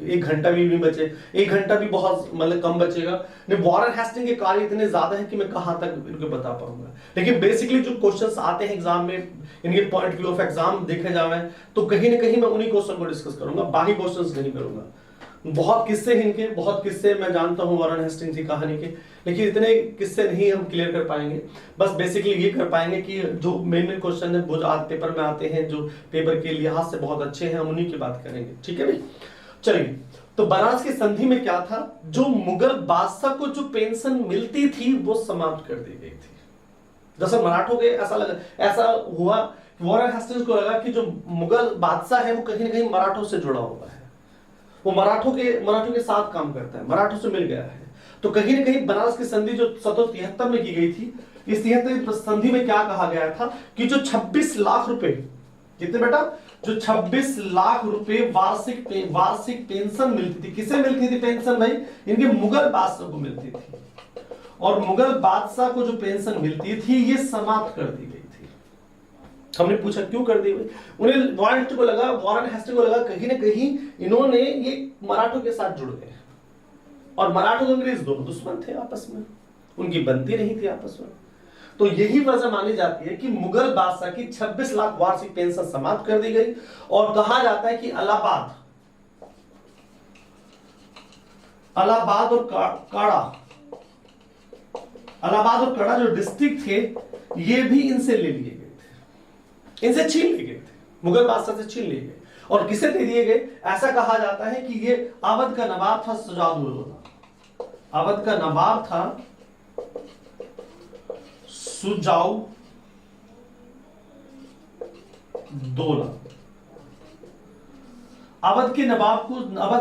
1 घंटा भी नहीं बचे, 1 घंटा भी बहुत मतलब कम बचेगा। वॉरेन हेस्टिंग्स के कार्य इतने ज्यादा है कि मैं कहां तक इनको बता पाऊंगा। लेकिन बेसिकली जो क्वेश्चंस आते हैं एग्जाम में, इनके पॉइंट व्यू ऑफ एग्जाम देखे जाए तो कहीं ना कहीं मैं उन्हीं क्वेश्चन को डिस्कस करूंगा, बाकी क्वेश्चंस नहीं करूंगा। बहुत किस्से हैं इनके, बहुत किस्से मैं जानता हूं वॉरेन हेस्टिंग्स की कहानी के, लेकिन इतने किस्से नहीं हम क्लियर कर पाएंगे। बस बेसिकली ये कर पाएंगे कि जो मेन क्वेश्चन है वो आज पेपर में आते हैं, जो पेपर के लिहाज से बहुत अच्छे हैं, हम उन्हीं की बात करेंगे। ठीक है भाई, चलिए। तो बनारस की संधि में क्या था, जो मुगल बादशाह को जो पेंशन मिलती थी वो समाप्त कर दी गई थी। दरअसल मराठों के ऐसा हुआ, वॉरेन हेस्टिंग्स को लगा कि जो मुगल बादशाह है वो कहीं ना कहीं मराठों से जुड़ा हुआ है, वो मराठों के साथ काम करता है, मराठों से मिल गया है। तो कहीं ना कहीं बनारस की संधि जो 1773 में की गई थी, इस 73 संधि में क्या कहा गया था कि जो 26 लाख रुपए, कितने बेटा, जो 26 लाख रुपए वार्षिक पेंशन मिलती थी। किसे मिलती थी पेंशन भाई, इनके मुगल बादशाह को मिलती थी, और मुगल बादशाह को जो पेंशन मिलती थी ये समाप्त कर दी गई थी। हमने पूछा क्यों कर दी गई, उन्हें वॉरेन हेस्टिंग्स को लगा कहीं ना कहीं इन्होंने ये मराठों के साथ जुड़ गए, और मराठा और अंग्रेज दोनों दुश्मन थे आपस में, उनकी बनती नहीं थी आपस में। तो यही वजह मानी जाती है कि मुगल बादशाह की 26 लाख वार्षिक पेंशन समाप्त कर दी गई। और कहा जाता है कि इलाहाबाद और काड़ा जो डिस्ट्रिक्ट थे ये भी इनसे ले लिए गए थे, इनसे छीन लिए गए थे, मुगल बादशाह से छीन लिए गए। और किसे दे दिए गए, ऐसा कहा जाता है कि ये अवध का नवाब था सुजाउद्दौला, अवध का नवाब था सुजाउद्दौला। अवध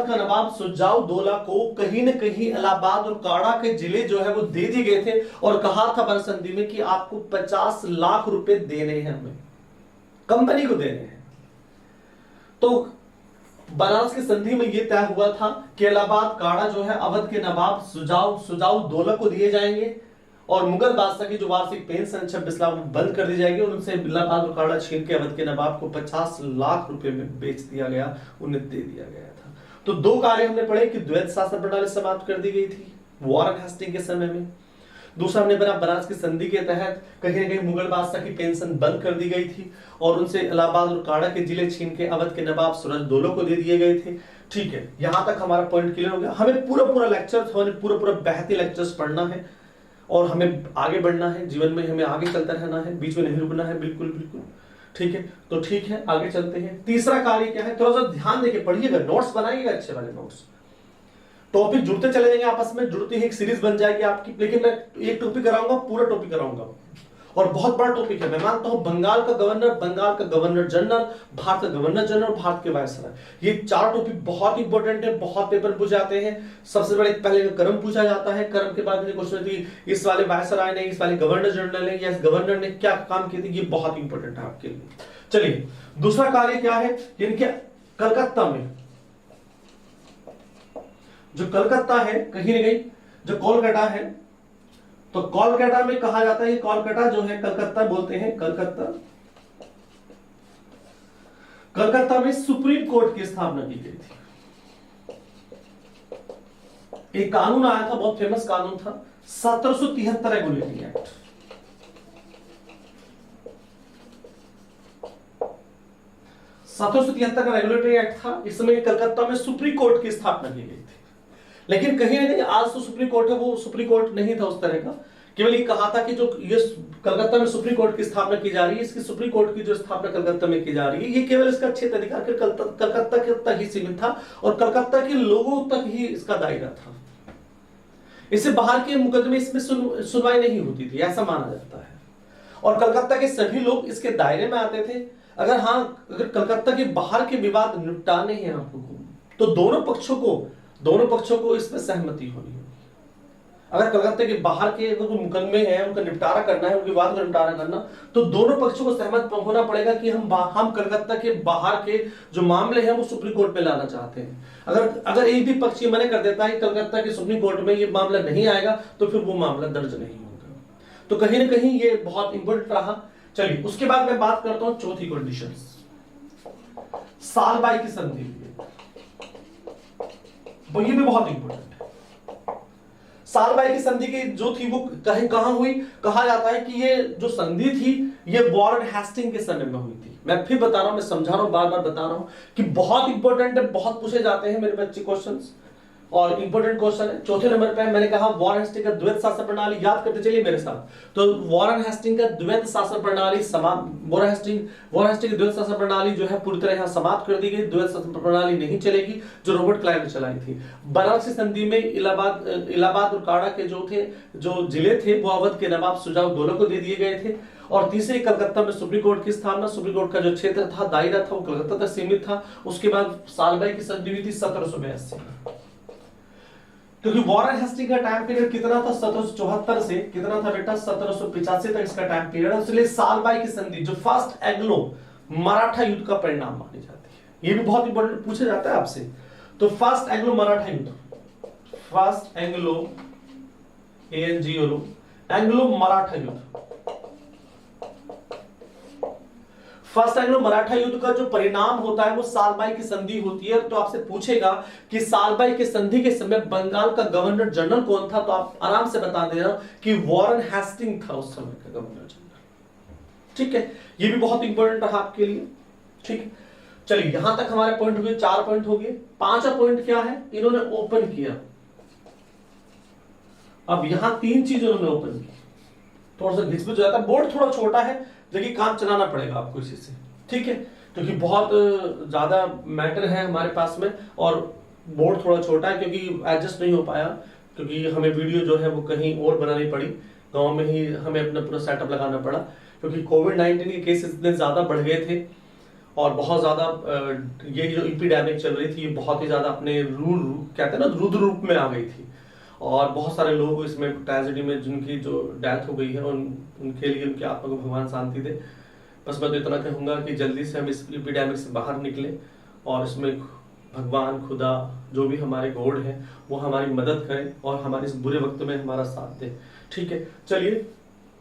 का नवाब सुजाउद्दौला को कहीं न कहीं इलाहाबाद और काड़ा के जिले जो है वो दे दिए गए थे और कहा था वन संधि में कि आपको 50 लाख रुपए देने हैं, हमें कंपनी को देने हैं। तो बनारस की संधि में यह तय हुआ था कि इलाहाबाद काड़ा जो है अवध के नवाब सुजाउद्दौला को दिए जाएंगे और मुगल बादशाह की जो वार्षिक पेंशन 26 लाख बंद कर दी जाएगी और उनसे इलाहाबाद और काड़ा छीन के अवध के नवाब को 50 लाख रुपए में बेच दिया गया, उन्हें दे दिया गया था। तो दो कार्य हमने पढ़े कि द्वैत शासन प्रणाली समाप्त कर दी गई थी वॉरेन हेस्टिंग के समय में। दूसरा हमने बना बनारस की संधि के तहत कहीं ना कहीं मुगल बादशाह की पेंशन बंद कर दी गई थी और उनसे इलाहाबाद और काड़ा के जिले छीन के अवध के नवाब सूरजदौला को दे दिए गए थे। ठीक है, यहां तक हमारा पॉइंट क्लियर हो गया। हमें पूरा लेक्चर, हमें पूरा बहती लेक्चर्स पढ़ना है और हमें आगे बढ़ना है जीवन में, हमें आगे चलता रहना है, बीच में नहीं रुकना है, बिल्कुल बिल्कुल। ठीक है, तो ठीक है, आगे चलते हैं। तीसरा कार्य क्या है, थोड़ा सा ध्यान देके पढ़िएगा, नोट्स बनाइएगा, अच्छे वाले नोट्स। टॉपिक जुड़ते चले जाएंगे, आपस में जुड़ती है एक सीरीज बन जाएगी आपकी। लेकिन मैं एक टॉपिक कराऊंगा, पूरा टॉपिक कराऊंगा और बहुत बड़ा टॉपिक है। मैं मानता हूं बंगाल का गवर्नर जनरल, भारत का गवर्नर जनरल, भारत के वायसराय, ये चार टॉपिक बहुत इंपॉर्टेंट है, बहुत पेपर पूछ जाते हैं। सबसे बड़े पहले क्रम पूछा जाता है, क्रम के बाद क्वेश्चन थी इस वाले वायसराय ने, इस वाले गवर्नर जनरल ने या इस गवर्नर ने क्या काम किए थे, ये बहुत इंपॉर्टेंट है आपके लिए। चलिए, दूसरा कार्य क्या है, इनके कलकत्ता में जो कलकत्ता है, कहीं ना कहीं जो कोलकाता है, तो कोलकाता में कहा जाता है, कोलकाता जो है कलकत्ता बोलते हैं, कलकत्ता में सुप्रीम कोर्ट की स्थापना की गई थी। एक कानून आया था, बहुत फेमस कानून था, 1773 रेगुलेटरी एक्ट। का रेगुलेटरी एक्ट था। इस समय कलकत्ता में सुप्रीम कोर्ट की स्थापना की गई थी। लेकिन कहीं ना कहीं आज तो सुप्रीम कोर्ट है, वो सुप्रीम कोर्ट नहीं था उस तरह का। केवल ये कहा था कि जो ये कलकत्ता में सुप्रीम कोर्ट की स्थापना की जा रही है, इसकी सुप्रीम कोर्ट की जो स्थापना कलकत्ता में की जा रही है, ये केवल इसका क्षेत्र अधिकार कलकत्ता के तक ही सीमित था और कलकत्ता के लोगों तक ही इसका दायरा था। इससे बाहर के मुकदमे इसमें सुनवाई नहीं होती थी, ऐसा माना जाता है। और कलकत्ता के सभी लोग इसके दायरे में आते थे। अगर कलकत्ता के बाहर के विवाद निपटाने हैं आपको, तो दोनों पक्षों को इसमें सहमति होनी है। अगर कलकत्ता के बाहर के अगर कोई मुकदमे हैं, उनका निपटारा करना है, उनके विवाद का निपटारा करना, तो दोनों पक्षों को सहमत होना पड़ेगा कि हम कलकत्ता के बाहर के जो मामले हैं वो सुप्रीम कोर्ट में लाना चाहते हैं। अगर एक भी पक्ष ये मना कर देता है कि कलकत्ता के सुप्रीम कोर्ट में ये मामला नहीं आएगा, तो फिर वो मामला दर्ज नहीं होगा। तो कहीं ना कहीं ये बहुत इंपॉर्टेंट रहा। चलिए, उसके बाद मैं बात करता हूं चौथी कंडीशन, सालबाई की संधि। वो ये भी बहुत इंपॉर्टेंट है। सालबाई की संधि की जो थी वो कहां हुई, कहा जाता है कि ये जो संधि थी ये वॉरेन हेस्टिंग के समय में हुई थी। मैं फिर बता रहा हूं, मैं समझा रहा हूं, बार बार बता रहा हूं कि बहुत इंपॉर्टेंट है, बहुत पूछे जाते हैं मेरे बच्चे क्वेश्चंस और इंपॉर्टेंट क्वेश्चन है। चौथे नंबर पे मैंने कहा वॉरेन हेस्टिंग का द्वैत शासन प्रणाली, याद करते चलिए मेरे साथ। तो वॉरेन हेस्टिंग का द्वैत शासन प्रणाली वॉरेन हेस्टिंग की द्वैत शासन प्रणाली जो है पूरी तरह यहां समाप्त कर दी गई। द्वैत शासन प्रणाली नहीं चलेगी जो रॉबर्ट क्लाइव ने चलाई थी। बनारस की संधि में इलाहाबाद और काड़ा के जो जिले थे वो अवध के नवाब सुजाउद्दौला को दे दिए गए थे। और तीसरे, कलकत्ता में सुप्रीम कोर्ट की स्थापना, सुप्रीम कोर्ट का जो क्षेत्र था, दायरा था, वो कलकत्ता तक सीमित था। उसके बाद सालबाई की संधि हुई थी 1782 में। क्योंकि वॉरेन हेस्टिंग का टाइम पीरियड कितना था, 1774 से कितना था बेटा, 1785 तक इसका टाइम पीरियड है। इसलिए सालबाई की संधि जो फर्स्ट एंग्लो मराठा युद्ध का परिणाम मानी जाती है। ये भी बहुत इंपॉर्टेंट पूछा जाता है आपसे। तो फर्स्ट एंग्लो मराठा युद्ध, फर्स्ट एंग्लो एंग्लो मराठा युद्ध, फर्स्ट एंग्लो मराठा युद्ध का जो परिणाम होता है वो सालबाई की संधि होती है। तो आपसे पूछेगा कि सालबाई की संधि के समय बंगाल का गवर्नर जनरल कौन था, तो आप आराम से बता देना कि वॉरेन हेस्टिंग था उस समय का गवर्नर जनरल। ठीक है, ये भी बहुत इंपॉर्टेंट रहा आपके लिए। ठीक है, चलिए यहां तक हमारे पॉइंट हो गए, 4 पॉइंट हो गए। 5वां पॉइंट क्या है, इन्होंने ओपन किया। अब यहां 3 चीज उन्होंने ओपन की, थोड़ा सा घिस जाता है, बोर्ड थोड़ा छोटा है, देखिए काम चलाना पड़ेगा आपको इसी से। ठीक है, क्योंकि बहुत ज्यादा मैटर है हमारे पास में और बोर्ड थोड़ा छोटा है क्योंकि एडजस्ट नहीं हो पाया, क्योंकि हमें वीडियो जो है वो कहीं और बनानी पड़ी, गांव में ही हमें अपना पूरा सेटअप लगाना पड़ा, क्योंकि कोविड-19 के केसेस इतने ज्यादा बढ़ गए थे और बहुत ज्यादा ये जो एपिडेमिक चल रही थी ये बहुत ही ज्यादा अपने कहते हैं ना रुद्र रूप में आ गई थी, और बहुत सारे लोग इसमें ट्रेजेडी में जिनकी जो डेथ हो गई है उनके लिए उनकी आत्मा को भगवान शांति दे। बस मैं तो इतना कहूँगा कि जल्दी से हम इस एपिडेमिक से बाहर निकले और इसमें भगवान खुदा जो भी हमारे गॉड हैं वो हमारी मदद करें और हमारे इस बुरे वक्त में हमारा साथ दें। ठीक है, चलिए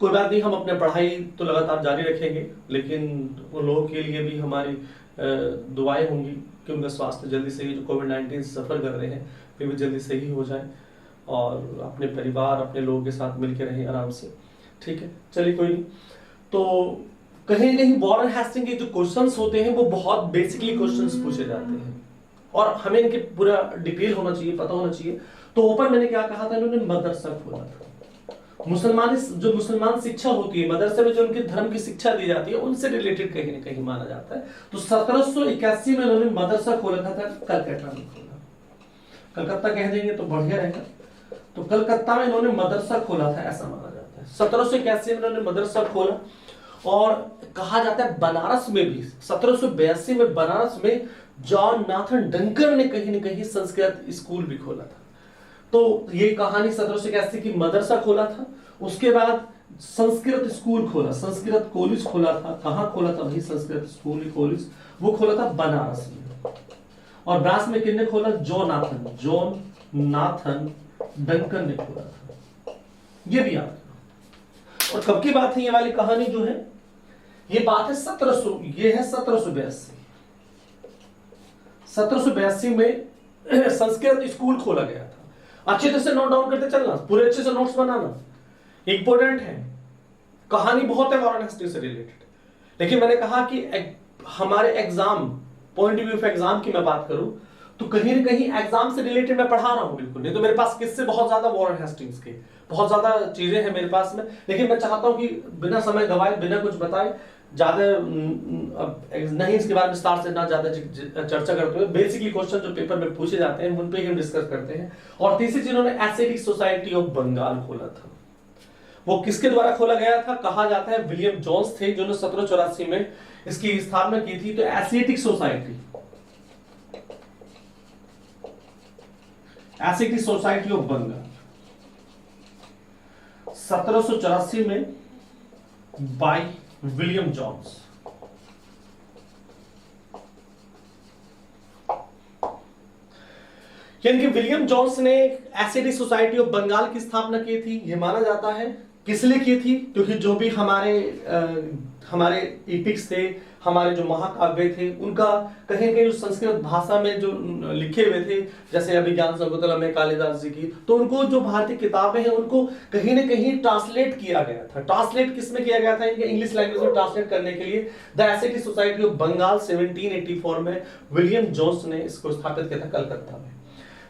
कोई बात नहीं, हम अपने पढ़ाई तो लगातार जारी रखेंगे, लेकिन उन लोगों के लिए भी हमारी दुआएं होंगी कि उनका स्वास्थ्य जल्दी से, जो कोविड-19 सफ़र कर रहे हैं वे भी जल्दी सही हो जाए और अपने परिवार अपने लोगों के साथ मिलकर रहें आराम से। ठीक है, चलिए कोई नहीं। तो कहीं ना कहीं वॉरेन हेस्टिंग के जो क्वेश्चंस होते हैं वो बहुत बेसिकली क्वेश्चंस पूछे जाते हैं और हमें इनके पूरा डिटेल होना चाहिए, पता होना चाहिए। तो ऊपर मैंने क्या कहा था, इन्होंने मदरसा खोला था। मुसलमान शिक्षा होती है, मदरसे में जो उनके धर्म की शिक्षा दी जाती है उनसे रिलेटेड कहीं ना कहीं माना जाता है। तो 1781 में इन्होंने मदरसा खोला था कलकत्ता में खोला। कलकत्ता कह देंगे तो बढ़िया रहेगा। तो कलकत्ता में इन्होंने मदरसा खोला था ऐसा माना जाता है। 1781 में इन्होंने मदरसा खोला और कहा जाता है बनारस में भी 1782 में बनारस में जॉन नाथन डंकर ने कहीं न कहीं संस्कृत स्कूल भी खोला था। तो ये कहानी 1781 की मदरसा खोला था। उसके बाद संस्कृत स्कूल खोला, संस्कृत कॉलेज खोला था। कहाँ खोला था? वही संस्कृत स्कूल कॉलेज, वो खोला था बनारस में। और ब्रास में किसने खोला? जॉन नाथन डंकन ने खोला था। ये भी याद रखना। और कब की बात है ये वाली कहानी जो है? ये बात है 1782। 1782 में संस्कृत स्कूल खोला गया था। अच्छे तरह से नोट डाउन करते चलना, पूरे अच्छे से नोट्स बनाना, इंपॉर्टेंट है। कहानी बहुत है वॉरेन हेस्टिंग्स से रिलेटेड, लेकिन मैंने कहा कि हमारे exam point of view of exam की मैं बात करूं तो कहीं ना कहीं एग्जाम से रिलेटेड मैं पढ़ा रहा हूं, बिल्कुल नहीं तो मेरे पास किससे बहुत ज्यादा वॉरेन हेस्टिंग्स के बहुत ज्यादा चीजें हैं मेरे पास में। लेकिन मैं चाहता हूं कि बिना समय गवाए, बिना कुछ बताए, ज्यादा नहीं इसके बारे में विस्तार से ना ज्यादा चर्चा करते हुए बेसिकली क्वेश्चन जो पेपर में पूछे जाते हैं उन पे ही हम डिस्कस करते हैं। और तीसरी चीज, उन्होंने एस्थेटिक सोसाइटी ऑफ बंगाल खोला था। वो किसके द्वारा खोला गया था? कहा जाता है विलियम जोन्स थे जिन्होंने 1784 में इसकी स्थापना की थी। तो एस्थेटिक सोसाइटी ऑफ बंगाल 1784 में बाय विलियम जोन्स। यानी कि विलियम जोन्स ने एस्थेटिक सोसाइटी ऑफ बंगाल की स्थापना की थी। यह माना जाता है किस लिए की थी? क्योंकि जो भी हमारे एपिक्स थे, हमारे जो महाकाव्य थे, उनका कहीं कहीं जो संस्कृत भाषा में जो लिखे हुए थे, जैसे अभिज्ञान शकुंतलम में कालिदास जी की, तो उनको जो भारतीय किताबें हैं उनको कहीं ना कहीं ट्रांसलेट किया गया था। ट्रांसलेट किसमें किया गया था? इनके इंग्लिश लैंग्वेज में ट्रांसलेट करने के लिए the aesthetic society of Bengal 1784 में विलियम जोन्स ने इसको स्थापित किया था कलकत्ता में।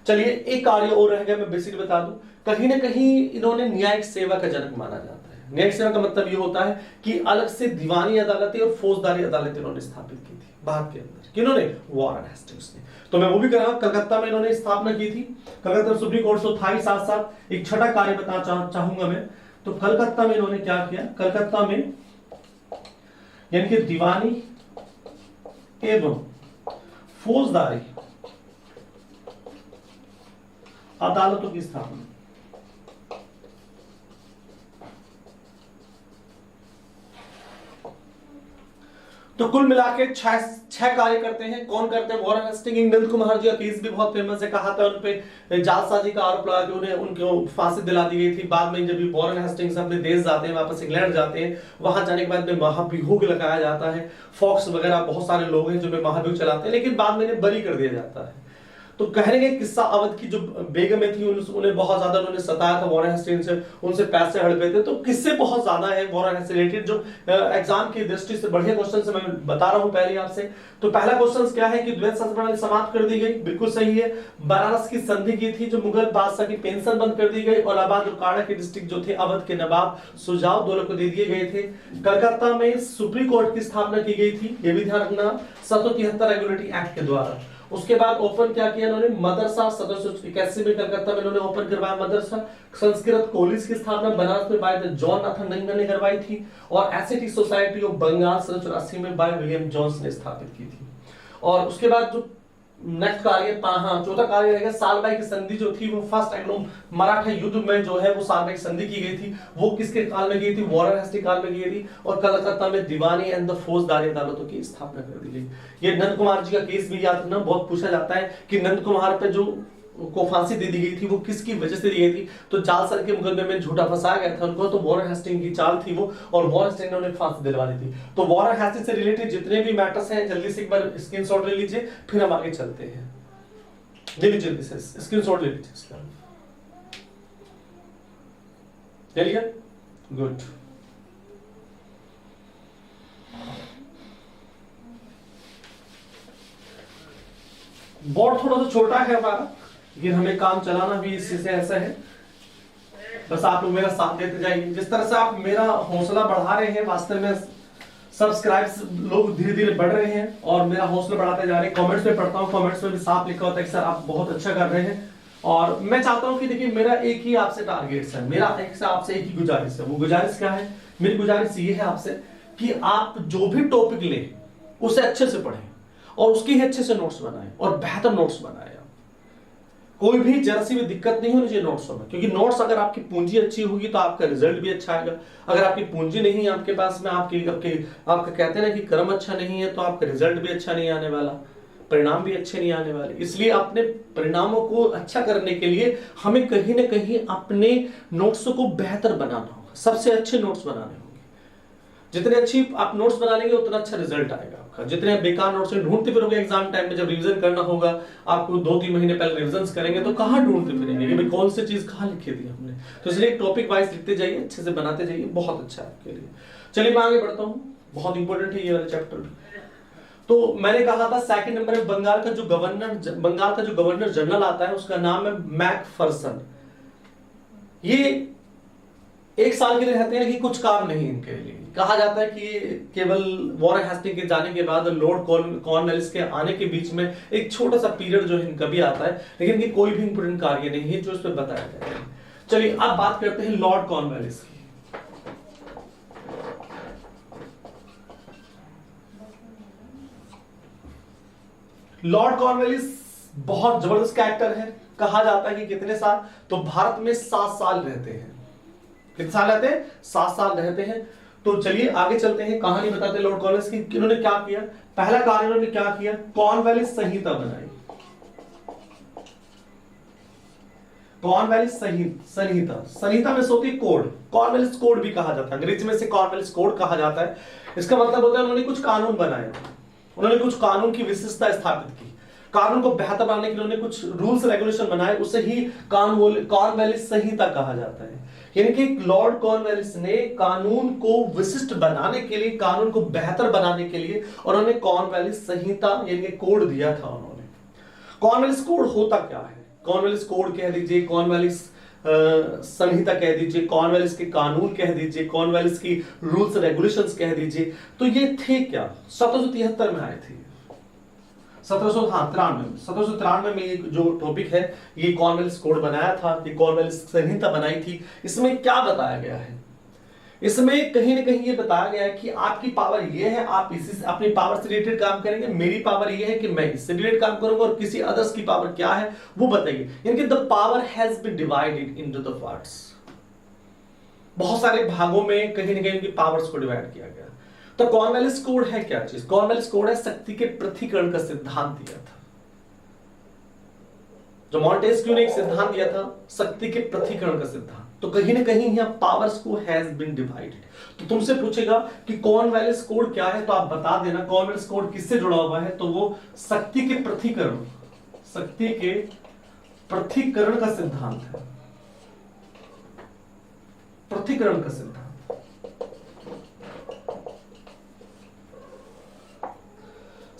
चलिए एक कार्य और रह गया, मैं बेसिकली बता दूं। कहीं ना कहीं इन्होंने न्यायिक सेवा का जनक माना जाता है। न्यायिक सेवा का मतलब ये होता है कि अलग से दीवानी अदालतें और फौजदारी अदालतें इन्होंने स्थापित की थी भारत के अंदर। किन्होंने? वॉरेन हेस्टिंग्स ने। तो मैं वो भी कह कलकत्ता में इन्होंने स्थापना की थी। कलकत्ता सुप्रीम कोर्ट तो था ही, साथ साथ एक छठा कार्य बताना चाहूंगा मैं। तो कलकत्ता में इन्होंने क्या किया? कलकत्ता में यानी कि दीवानी एवं फौजदारी अदालतों की स्थापना। तो कुल मिलाके छह कार्य करते हैं। कौन करते हैं? Warren Hastings. नंद कुमार जी का केस भी बहुत फेमस है। कहा था उन पे जालसाजी का आरोप लगा के उन्हें उनको फांसी दिला दी गई थी। बाद में जब वॉरेन हेस्टिंग्स अपने देश जाते हैं, वापस इंग्लैंड जाते हैं, वहां जाने के बाद में महाभियोग लगाया जाता है। फॉक्स वगैरह बहुत सारे लोग हैं जो महाभियोग चलाते हैं, लेकिन बाद में इन्हें बरी कर दिया जाता है। तो कहने के किस्सा अवध की जो बेगमें थी उन्हें बहुत ज्यादा उन्होंने सताया था वॉरेन हेस्टिंग्स से, उनसे पैसे हड़पे थे। तो किससे बहुत ज्यादा है वॉरेन हेस्टिंग्स रिलेटेड, जो एग्जाम की दृष्टि से बढ़िया क्वेश्चन से मैं बता रहा हूं पहले आपसे। तो पहला क्वेश्चन क्या है कि द्वैत शासन प्रणाली समाप्त कर दी गई, बिल्कुल सही है। बनारस की संधि की थी, जो मुगल बादशाह की पेंशन बंद कर दी गई। और इलाहाबाद और काड़ा के डिस्ट्रिक्ट जो थे अवध के नवाब सुजाव दोनों को दे दिए गए थे। कलकत्ता में सुप्रीम कोर्ट की स्थापना की गई थी, यह भी ध्यान रखना, 1773 रेगुलेटरी एक्ट के द्वारा। उसके बाद ओपन क्या किया इन्होंने, मदरसा 1781 में कलकत्ता में इन्होंने ओपन करवाया मदरसा। संस्कृत कॉलेज की स्थापना बनारस में बाय जॉन नाथन नंगन ने करवाई थी, और एसेटिक सोसाइटी ऑफ बंगाल 1784 में बाय विलियम जोन्स ने स्थापित की थी। और उसके बाद जो नेक्स्ट कार्य, चौथा कार्य रहेगा सालबाई की संधि जो थी वो फर्स्ट एंग्लो मराठा युद्ध में जो है वो सालबाई की संधि की गई थी। वो किसके काल में गई थी, वॉरेन हेस्टिंग्स काल में गई थी। और कलकत्ता में दीवानी एंड द फौजदारी अदालतों की स्थापना कर दी गई। ये नंद कुमार जी का केस भी याद रखना, बहुत पूछा जाता है कि नंद कुमार पे जो को फांसी दे दी गई थी वो किसकी वजह से दी गई थी, तो जालसर के मुकदमे में झूठा फंसाया गया था उनको, तो वॉरेन हेस्टिंग्स की चाल थी वो, और वॉरेन हेस्टिंग्स ने उन्हें फांसी दिलवा दी थी। तो वॉरेन हेस्टिंग्स से रिलेटेड जितने भी मैटर्स हैं जल्दी से एक बार स्क्रीनशॉट ले लीजिए, फिर हम आगे चलते हैं। जल्दी से स्क्रीनशॉट ले लीजिए इसका, ले लिया, गुड। बोर्ड थोड़ा सा छोटा है हमारा, लेकिन हमें काम चलाना भी इससे से ऐसा है, बस आप लोग मेरा साथ देते जाइए। जिस तरह से आप मेरा हौसला बढ़ा रहे हैं, वास्तव में सब्सक्राइब्स लोग धीरे धीरे बढ़ रहे हैं और मेरा हौसला बढ़ाते जा रहे हैं। कमेंट्स में पढ़ता हूँ, कमेंट्स में भी साफ लिखा होता है कि सर आप बहुत अच्छा कर रहे हैं। और मैं चाहता हूं कि देखिए मेरा एक ही आपसे टारगेट है, मेरा आपसे एक ही गुजारिश है। वो गुजारिश क्या है, मेरी गुजारिश ये है आपसे कि आप जो भी टॉपिक लें उसे अच्छे से पढ़ें और उसके ही अच्छे से नोट्स बनाएं और बेहतर नोट्स बनाएं। कोई भी जरा सी भी दिक्कत नहीं होनी चाहिए नोट्स में, क्योंकि नोट्स अगर आपकी पूंजी अच्छी होगी तो आपका रिजल्ट भी अच्छा आएगा। अगर आपकी पूंजी नहीं है आपके पास में, आपका कहते हैं ना कि कर्म अच्छा नहीं है, तो आपका रिजल्ट भी अच्छा नहीं आने वाला, परिणाम भी अच्छे नहीं आने वाले। इसलिए अपने परिणामों को अच्छा करने के लिए हमें कहीं ना कहीं अपने नोट्स को बेहतर बनाना होगा, सबसे अच्छे नोट्स बनाने होंगे। जितने अच्छी आप नोट्स बना लेंगे उतना अच्छा रिजल्ट आएगा आपका। जितने बेकार नोट्स ढूंढते फिरोगे एग्जाम टाइम में, जब रिवीजन करना होगा आपको 2-3 महीने पहले रिवीजन करेंगे तो कहाँ ढूंढते फिरेंगे कि भाई कौन सी चीज कहाँ लिखी थी हमने। तो इसलिए टॉपिक वाइज लिखते जाइए, अच्छे से बनाते जाइए, बहुत अच्छा है आपके लिए। चलिए मैं आगे बढ़ता हूँ, बहुत इंपॉर्टेंट है ये वाला चैप्टर। तो मैंने कहा था सेकंड नंबर में बंगाल का जो गवर्नर जनरल आता है उसका नाम है मैकफरसन। ये 1 साल के लिए रहते हैं, लेकिन कुछ काम नहीं इनके लिए। कहा जाता है कि केवल वॉरेन हेस्टिंग्स के जाने के बाद लॉर्ड कॉर्नवालिस के आने के बीच में एक छोटा सा पीरियड जो इनका भी आता है, लेकिन इनकी कोई भी इंपोर्टेंट कार्य नहीं है जो इस पर बताया जाता है। चलिए अब बात करते हैं लॉर्ड कॉर्नवालिस की। लॉर्ड कॉर्नवालिस बहुत जबरदस्त कैरेक्टर है। कहा जाता है कि कितने साल, तो भारत में 7 साल रहते हैं। कितने साल रहते हैं, 7 साल रहते हैं। तो चलिए आगे चलते हैं, कहानी बताते हैं लॉर्ड कॉर्नवालिस की। इन्होंने क्या किया, पहला कार्य इन्होंने क्या किया, कॉर्नवालिस संहिता बनाई। कॉर्नवालिस संहिता में से होती है कोड, कॉर्नवालिस कोड भी कहा जाता है, अंग्रेजी में से कॉर्नवालिस कोड कहा जाता है। इसका मतलब होता है उन्होंने कुछ कानून बनाए, उन्होंने कुछ कानून की विशिष्टता स्थापित की, कानून को बेहतर बनाने के लिए उन्होंने कुछ रूल्स रेगुलेशन बनाए, उसे ही कॉर्नवालिस संहिता कहा जाता है। यानी कि लॉर्ड कॉर्नवालिस ने कानून को विशिष्ट बनाने के लिए, कानून को बेहतर बनाने के लिए उन्होंने कॉर्नवालिस संहिता यानी कि कोड दिया था उन्होंने। कॉर्नवालिस कोड होता क्या है, कॉर्नवालिस कोड कह दीजिए, कॉर्नवालिस संहिता कह दीजिए, कॉर्नवालिस के कानून कह दीजिए, कॉर्नवालिस की रूल्स रेगुलेशंस कह दीजिए, तो ये थे क्या, 1773 में आए थे। 1793 में ये जो टॉपिक है ये कॉर्नवालिस कोड बनाया था, ये कॉर्नवालिस संहिता बनाई थी। इसमें क्या बताया गया है, इसमें कहीं ना कहीं ये बताया गया है कि आपकी पावर ये है, आप इसी से अपनी पावर से रिलेटेड काम करेंगे, मेरी पावर ये है कि मैं इससे रिलेटेड काम करूंगा, और किसी अदर्स की पावर क्या है वो बताइए। यानी कि the power has been divided into the parts, बहुत सारे भागों में कहीं ना कहीं उनकी पावर्स को डिवाइड किया गया। तो कॉर्नवालिस कोड है क्या चीज, कॉर्नवालिस कोड है शक्ति के पृथक्करण का सिद्धांत दिया था। जो मॉन्टेस्क्यू ने एक सिद्धांत दिया था शक्ति के पृथक्करण का सिद्धांत, तो कहीं ना कहीं यहां पावर्स को हैज बीन डिवाइडेड। तो तुमसे पूछेगा कि कॉर्नवालिस कोड क्या है, तो आप बता देना कॉर्नवालिस कोड किससे जुड़ा हुआ है, तो वो शक्ति के पृथक्करण का सिद्धांत है, पृथक्करण का सिद्धांत।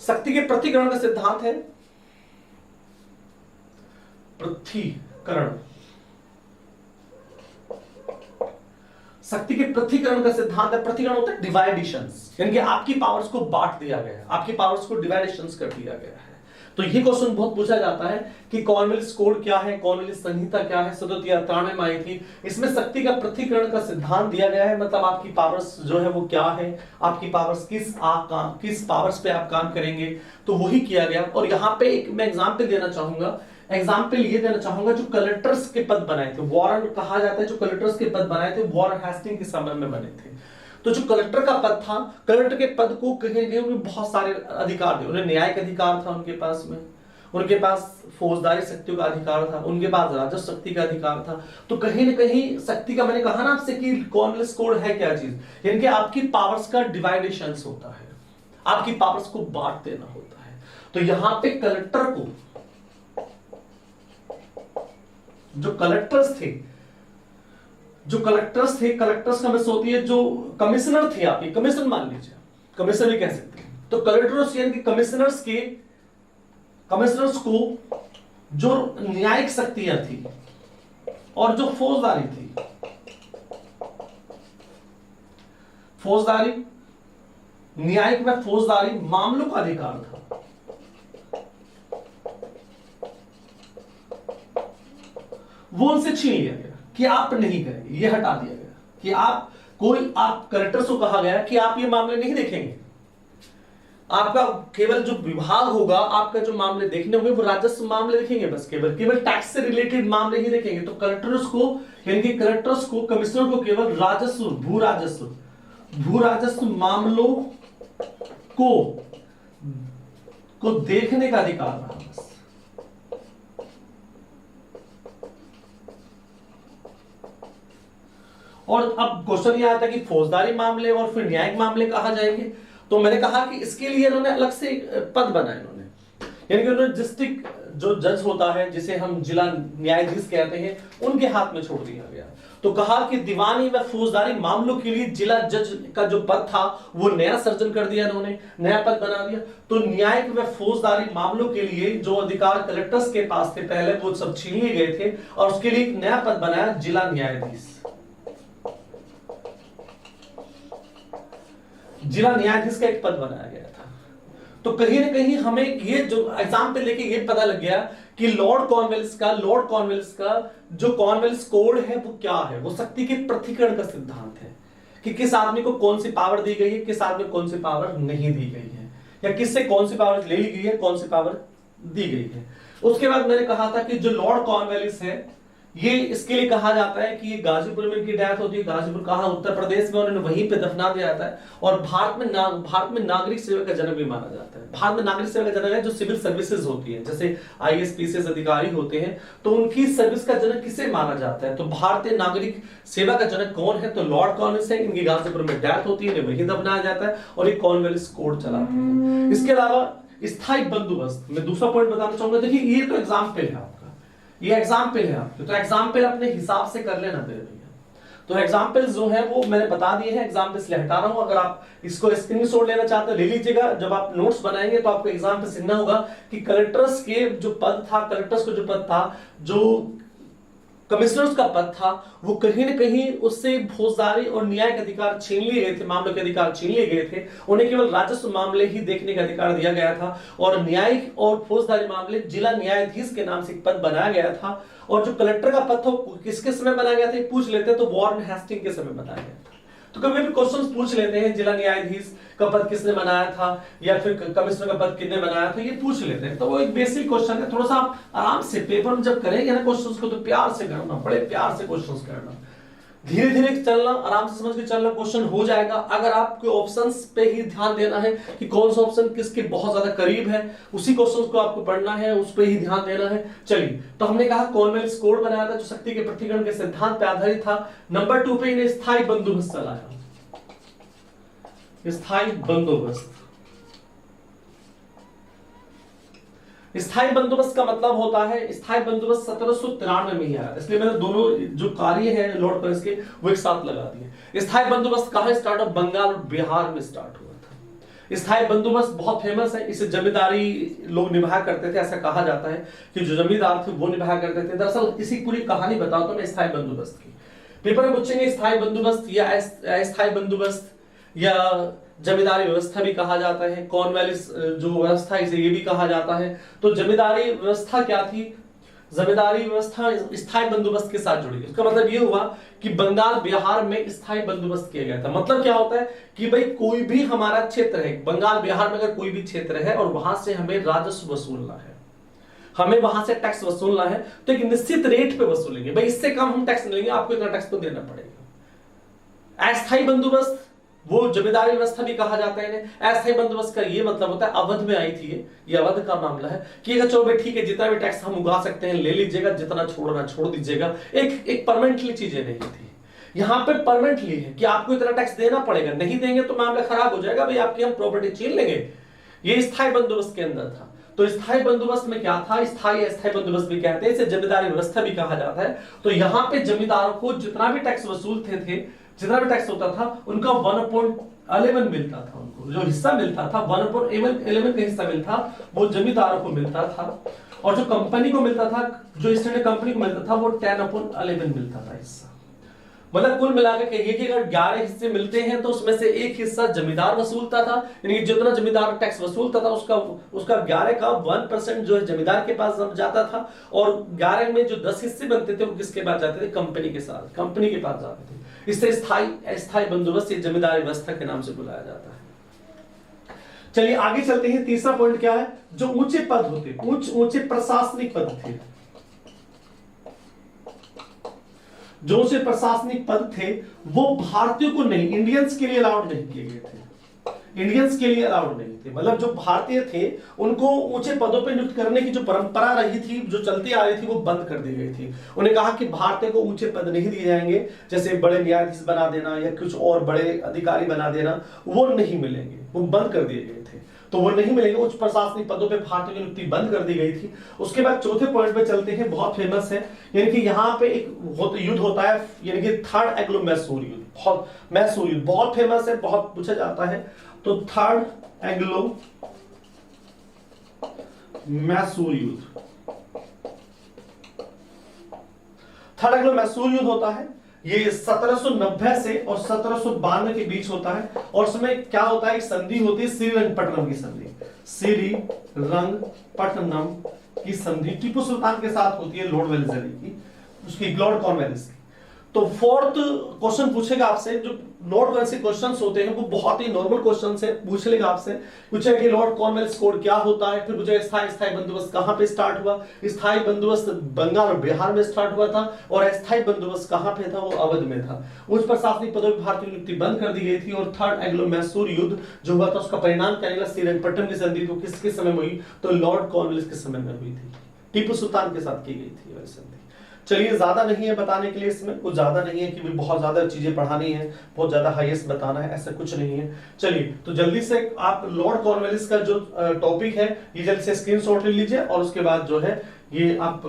शक्ति के पृथक्करण का सिद्धांत है, पृथक्करण, शक्ति के पृथक्करण का सिद्धांत है। पृथक्करण होता है डिवाइडेशंस, यानी कि आपकी पावर्स को बांट दिया गया है, आपकी पावर्स को डिवाइडेशंस कर दिया गया है। तो ये क्वेश्चन बहुत पूछा जाता है कि कॉर्नवेलिस कोड क्या है, कॉर्नवेलिस संहिता क्या है, 1793 में आई थी। इसमें शक्ति का पृथक्करण का सिद्धांत दिया गया है, मतलब आपकी पावर्स जो है वो क्या है, आपकी पावर्स किस पावर्स पे आप काम करेंगे, तो वही किया गया। और यहाँ पे एक मैं एग्जाम्पल देना चाहूंगा, एग्जाम्पल ये देना चाहूंगा, जो कलेक्टर्स के पद बनाए थे, वारन कहा जाता है, जो कलेक्टर्स के पद बनाए थे वारन हेस्टिंग के समय में बने थे। तो जो कलेक्टर का पद था, कलेक्टर के पद को कहीं उन्हें बहुत सारे अधिकार थे, उन्हें न्यायिक अधिकार था उनके पास में, उनके पास फौजदारी शक्तियों का अधिकार था, उनके पास राजस्व शक्ति का अधिकार था। तो कहीं ना कहीं शक्ति का, मैंने कहा ना आपसे कि कॉर्नवेलिस कोड है क्या चीज, यानी कि आपकी पावर्स का डिवाइडेशन होता है, आपकी पावर्स को बांट देना होता है। तो यहां पे कलेक्टर को, जो कलेक्टर्स थे, कलेक्टर्स का मतलब होती है जो कमिश्नर थे, आपके कमिश्नर मान लीजिए, कमिश्नर भी कह सकते हैं। तो कलेक्टर्स यानी कि कमिश्नर्स को जो न्यायिक शक्तियां थी और जो फौजदारी थी, न्यायिक व फौजदारी मामलों का अधिकार था, वो उनसे छीन लिया गया कि आप नहीं करेंगे, ये हटा दिया गया कि आप कलेक्टर्स को कहा गया कि आप ये मामले नहीं देखेंगे, आपका केवल जो विभाग होगा, आपका जो मामले देखने होंगे वो राजस्व मामले देखेंगे, बस केवल टैक्स से रिलेटेड मामले ही देखेंगे। तो कलेक्टर्स को कमिश्नर को केवल भू राजस्व मामलों को देखने का अधिकार रहा बस। और अब क्वेश्चन ये आता है कि फौजदारी मामले और फिर न्यायिक मामले कहा जाएंगे। तो मैंने कहा कि इसके लिए इन्होंने अलग से पद बनाए, यानी कि उन्होंने डिस्ट्रिक्ट जो जज होता है, जिसे हम जिला न्यायाधीश कहते हैं, उनके हाथ में छोड़ दिया गया। तो कहा कि दीवानी व फौजदारी मामलों के लिए जिला जज का जो पद था वो नया सर्जन कर दिया, इन्होंने नया पद बना दिया। तो न्यायिक व फौजदारी मामलों के लिए जो अधिकार कलेक्टर्स के पास थे पहले, वो सब छीन लिए गए थे और उसके लिए एक नया पद बनाया, जिला न्यायाधीश। जिला न्यायाधीश का एक पद बनाया गया था। तो कहीं ना कहीं हमें ये जो एग्जाम्पल लेके ये पता लग गया कि लॉर्ड कॉर्नवेलिस का जो कॉर्नवेलिस कोड है वो क्या है, वो शक्ति के पृथक्करण का सिद्धांत है कि किस आदमी को कौन सी पावर दी गई है, किस आदमी को कौन सी पावर नहीं दी गई है, या किससे कौन सी पावर ले ली गई है, कौन सी पावर दी गई है। उसके बाद मैंने कहा था कि जो लॉर्ड कॉर्नवेलिस है, ये इसके लिए कहा जाता है कि ये गाजीपुर में इनकी डेथ होती है। गाजीपुर कहां, उत्तर प्रदेश में, उन्होंने वहीं पे दफना दिया जाता है। और भारत में नागरिक सेवा का जनक भी माना जाता है। भारत में नागरिक सेवा का जनक है जो सिविल सर्विसेज होती है, जैसे आईएएस पीसीएस अधिकारी होते हैं, तो उनकी सर्विस का जनक किसे माना जाता है, तो भारतीय नागरिक सेवा का जनक कौन है, तो लॉर्ड कॉर्नवेलिस है। इनकी गाजीपुर में डेथ होती है, वहीं दफनाया जाता है और ये कॉर्नवेलिस कोड चलाते हैं। इसके अलावा स्थायी बंदोबस्त, मैं दूसरा पॉइंट बताना चाहूंगा। देखिए ये तो एग्जाम्पल है आपका, ये एग्जाम्पल है आपके, तो एग्जाम्पल अपने हिसाब से कर लेना मेरे भैया। तो एग्जाम्पल जो है वो मैंने बता दिए हैं, एग्जाम्पल इसलिए हटा रहा हूं। अगर आप इसको स्क्रीनशॉट लेना चाहते हैं ले लीजिएगा। जब आप नोट्स बनाएंगे तो आपको एग्जाम्पल सीखना होगा कि कलेक्टर्स के जो पद था, कलेक्टर्स को जो पद था, जो कमिश्नर्स का पद था, वो कहीं ना कहीं उससे फौजदारी और न्यायिक अधिकार छीन लिए गए थे, मामलों के अधिकार छीन लिए गए थे। उन्हें केवल राजस्व मामले ही देखने का अधिकार दिया गया था और न्यायिक और फौजदारी मामले जिला न्यायाधीश के नाम से एक पद बनाया गया था। और जो कलेक्टर का पद था किसके समय बनाया गया था, पूछ लेते तो वारन हेस्टिंग के समय बनाया गया था। तो कभी भी क्वेश्चन पूछ लेते हैं, जिला न्यायाधीश का पद किसने बनाया था या फिर कमिश्नर का पद किसने बनाया था, ये पूछ लेते हैं। तो वो एक बेसिक क्वेश्चन है, थोड़ा सा आप आराम से पेपर में जब करेंगे ना क्वेश्चंस को, तो प्यार से करना, बड़े प्यार से क्वेश्चंस करना, धीरे धीरे चलना, आराम से समझ के चलना, क्वेश्चन हो जाएगा। अगर आपको ऑप्शंस पे ही ध्यान देना है कि कौन सा ऑप्शन किसके बहुत ज्यादा करीब है, उसी क्वेश्चन को आपको पढ़ना है, उस पर ही ध्यान देना है। चलिए, तो हमने कहा कॉर्नवेलिस कोड बनाया था जो शक्ति के पृथक्करण के सिद्धांत पे आधारित था। नंबर 2 पे इन्हें स्थायी बंदोबस्त चलाया। स्थायी बंदोबस्त, स्थायी बंदोबस्त का मतलब होता है, स्थायी बंदोबस्त 1793 में ही आया, इसलिए मैंने दोनों जो कार्य है लॉर्ड कॉर्नवेलिस के वो एक साथ लगा दिए। स्थायी बंदोबस्त कहां स्टार्ट हुआ, बंगाल और बिहार में स्टार्ट हुआ था। स्थायी बंदोबस्त बहुत फेमस है, इसे जमींदारी लोग निभाया करते थे, ऐसा कहा जाता है कि जो जमींदार थे वो निभाया करते थे। दरअसल इसी पूरी कहानी बताता हूं मैं स्थायी बंदोबस्त की। पेपर में पूछेंगे स्थायी बंदोबस्त या अस्थायी बंदोबस्त या जमींदारी व्यवस्था भी कहा जाता है, कॉर्नवालिस जो व्यवस्था है इसे ये भी कहा जाता है। तो जमींदारी व्यवस्था क्या थी? जमींदारी व्यवस्था स्थायी बंदोबस्त के साथ जुड़ी। इसका मतलब ये हुआ कि बंगाल बिहार में स्थायी बंदोबस्त किया गया था। मतलब क्या होता है कि भाई कोई भी हमारा क्षेत्र है, बंगाल बिहार में अगर कोई भी क्षेत्र है और वहां से हमें राजस्व वसूलना है, हमें वहां से टैक्स वसूलना है, तो एक निश्चित रेट पे वसूलेंगे। भाई इससे कम हम टैक्स नहीं लेंगे, आपको इतना टैक्स तो देना पड़ेगा। अस्थायी बंदोबस्त, वो जमींदारी व्यवस्था भी कहा जाता है इन्हें। अस्थायी बंदोबस्त का ये मतलब होता है, अवध में आई थी ये अवध का मामला है कि चलो भाई ठीक है, जितना भी टैक्स हम उगा सकते हैं ले लीजिएगा, जितना छोड़ना छोड़ दीजिएगा। एक परमानेंटली चीजें नहीं थी। यहाँ पे परमानेंटली है कि आपको इतना टैक्स देना पड़ेगा, नहीं देंगे तो मामला खराब हो जाएगा, भाई आपकी हम प्रॉपर्टी छीन लेंगे। ये स्थायी बंदोबस्त के अंदर था। तो स्थायी बंदोबस्त में क्या था? स्थायी अस्थायी बंदोबस्त भी कहते हैं, इसे जमींदारी व्यवस्था भी कहा जाता है। तो यहाँ पे जमींदारों को जितना भी टैक्स वसूलते थे, जितना भी टैक्स होता था, उनका 1/11 मिलता था। उनको जो हिस्सा मिलता था 1/11 का हिस्सा मिलता, वो जमींदारों को मिलता था। और जो कंपनी को मिलता था, जो ईस्ट इंडिया कंपनी को मिलता था, वो 10/11 मिलता था हिस्सा। मतलब कुल मिलाकर कहिए कि अगर 11 हिस्से मिलते हैं तो उसमें से एक हिस्सा जमींदार वसूलता था, यानी जितना जमींदार टैक्स वसूलता था उसका 11 का 1% जो है जमींदार के पास जाता था, और 11 में जो 10 हिस्से बनते थे वो किसके पास जाते थे? कंपनी के साथ, कंपनी के पास जाते थे। इससे स्थायी बंदोबस्त जमींदारी व्यवस्था के नाम से बुलाया जाता है। चलिए आगे चलते हैं। तीसरा पॉइंट क्या है? जो ऊंचे पद होते, ऊंचे प्रशासनिक पद थे, जो से प्रशासनिक पद थे वो भारतीयों को नहीं, इंडियंस के लिए अलाउड नहीं किए गए थे। इंडियंस के लिए अलाउड नहीं थे। मतलब जो भारतीय थे उनको ऊंचे पदों पर नियुक्त करने की जो परंपरा रही थी, जो चलती आ रही थी, वो बंद कर दी गई थी। उन्हें कहा कि भारतीय को ऊंचे पद नहीं दिए जाएंगे, जैसे बड़े न्यायाधीश बना देना या कुछ और बड़े अधिकारी बना देना, वो नहीं मिलेंगे, वो बंद कर दिए गए थे। तो वो नहीं मिलेंगे, उच्च प्रशासनिक पदों पे भारतीय की नियुक्ति बंद कर दी गई थी। उसके बाद चौथे पॉइंट पे चलते हैं, बहुत फेमस है, यानी कि यहाँ पे एक युद्ध होता है, यानी कि थर्ड एंग्लो मैसूर युद्ध। मैसूर युद्ध बहुत फेमस है, बहुत पूछा जाता है। तो थर्ड एंग्लो मैसूर युद्ध, थर्ड एंग्लो मैसूर युद्ध होता है। ये 1790 से और 1792 के बीच होता है। और उसमें क्या होता है? एक संधि होती है, श्रीरंगपट्टनम की संधि। श्रीरंगपट्टनम की संधि टीपू सुल्तान के साथ होती है, लॉर्ड वेल्लेस्ली की, उसकी लॉर्ड कॉर्नवालिस की। तो फोर्थ क्वेश्चन पूछेगा आपसे, जो लॉर्ड वेल्लेस्ली क्वेश्चंस होते हैं वो बहुत ही नॉर्मल क्वेश्चंस है, पूछ लेगा आपसे। पूछेगा कि लॉर्ड कॉर्नवालिस कोड क्या होता है, फिर पूछेगा स्थायी बंदोबस्त कहां पे स्टार्ट हुआ। स्थायी बंदोबस्त बंगाल और बिहार में स्टार्ट हुआ था, और अस्थायी बंदोबस्त कहां पे था? वो अवध में था। उच्च प्रशासनिक पदों पर भारतीय नियुक्ति बंद कर दी गई थी। और थर्ड एंग्लो मैसूर युद्ध जो हुआ था उसका परिणाम क्या निकला? श्रीरंगपट्टनम की संधि तो किसके समय में हुई? तो लॉर्ड कॉर्नवालिस के समय में हुई थी, टीपू सुल्तान के साथ की गई थी वह संधि। चलिए ज्यादा नहीं है बताने के लिए, इसमें कुछ ज्यादा नहीं है कि बहुत ज्यादा चीजें पढ़ानी है, बहुत ज्यादा हाईएस्ट बताना है, ऐसा कुछ नहीं है। चलिए तो जल्दी से आप लॉर्ड कॉर्नवालिस का जो टॉपिक है ये जल्दी से स्क्रीनशॉट ले लीजिए, और उसके बाद जो है ये आप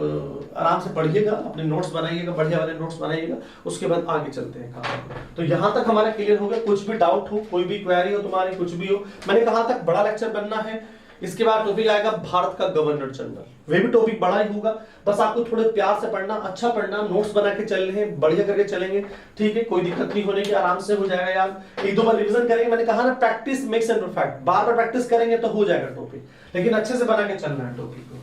आराम से पढ़िएगा, अपने नोट्स बनाइएगा, बढ़िया वाले नोट्स बनाइएगा। उसके बाद आगे चलते हैं काम। तो यहां तक हमारा क्लियर हो गया। कुछ भी डाउट हो, कोई भी क्वेरी हो तुम्हारी, कुछ भी हो, मैंने कहा तक बड़ा लेक्चर बनना है। इसके बाद टॉपिक आएगा भारत का गवर्नर जनरल, वह भी टॉपिक बड़ा ही होगा। बस आपको थोड़े प्यार से पढ़ना, अच्छा पढ़ना, नोट्स बना के चल रहे हैं, बढ़िया करके चलेंगे, ठीक है? कोई दिक्कत नहीं होने की, आराम से हो जाएगा यार। एक दो बार रिवीजन करेंगे, मैंने कहा ना practice makes and perfect, bar bar practice करेंगे तो हो जाएगा टॉपिक, लेकिन अच्छे से बना के चलना है टॉपिक को।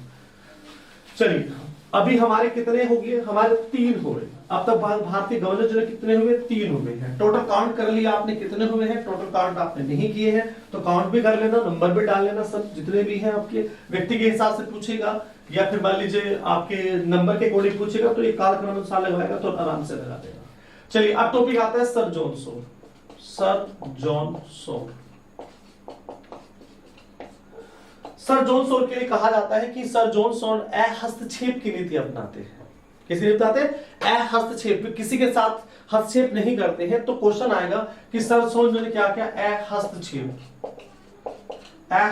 चलिए अभी हमारे कितने हो गए? हमारे 3 हो गए। अब तक भारतीय गवर्नर जनरल कितने हुए? 3 हुए हैं। टोटल काउंट कर लिया आपने कितने हुए हैं? टोटल काउंट आपने नहीं किए हैं तो काउंट भी कर लेना, नंबर भी डाल लेना, सब जितने भी हैं आपके व्यक्ति के हिसाब से पूछेगा, या फिर मान लीजिए आपके नंबर के अकॉर्डिंग पूछेगा तो एक कालक्रम अनुसार लगाएगा तो आराम से लगा देगा। चलिए अब टॉपिक आता है सर जॉन सो। सर जॉन सो, सर जॉन सोर के लिए कहा जाता है कि सर जॉन सोर हस्तक्षेप की नीति अपनाते हैं। किसी नीति अपनाते हैं? हस्तक्षेप, किसी के साथ हस्तक्षेप नहीं करते हैं। तो क्वेश्चन आएगा कि सर जॉन ने क्या क्या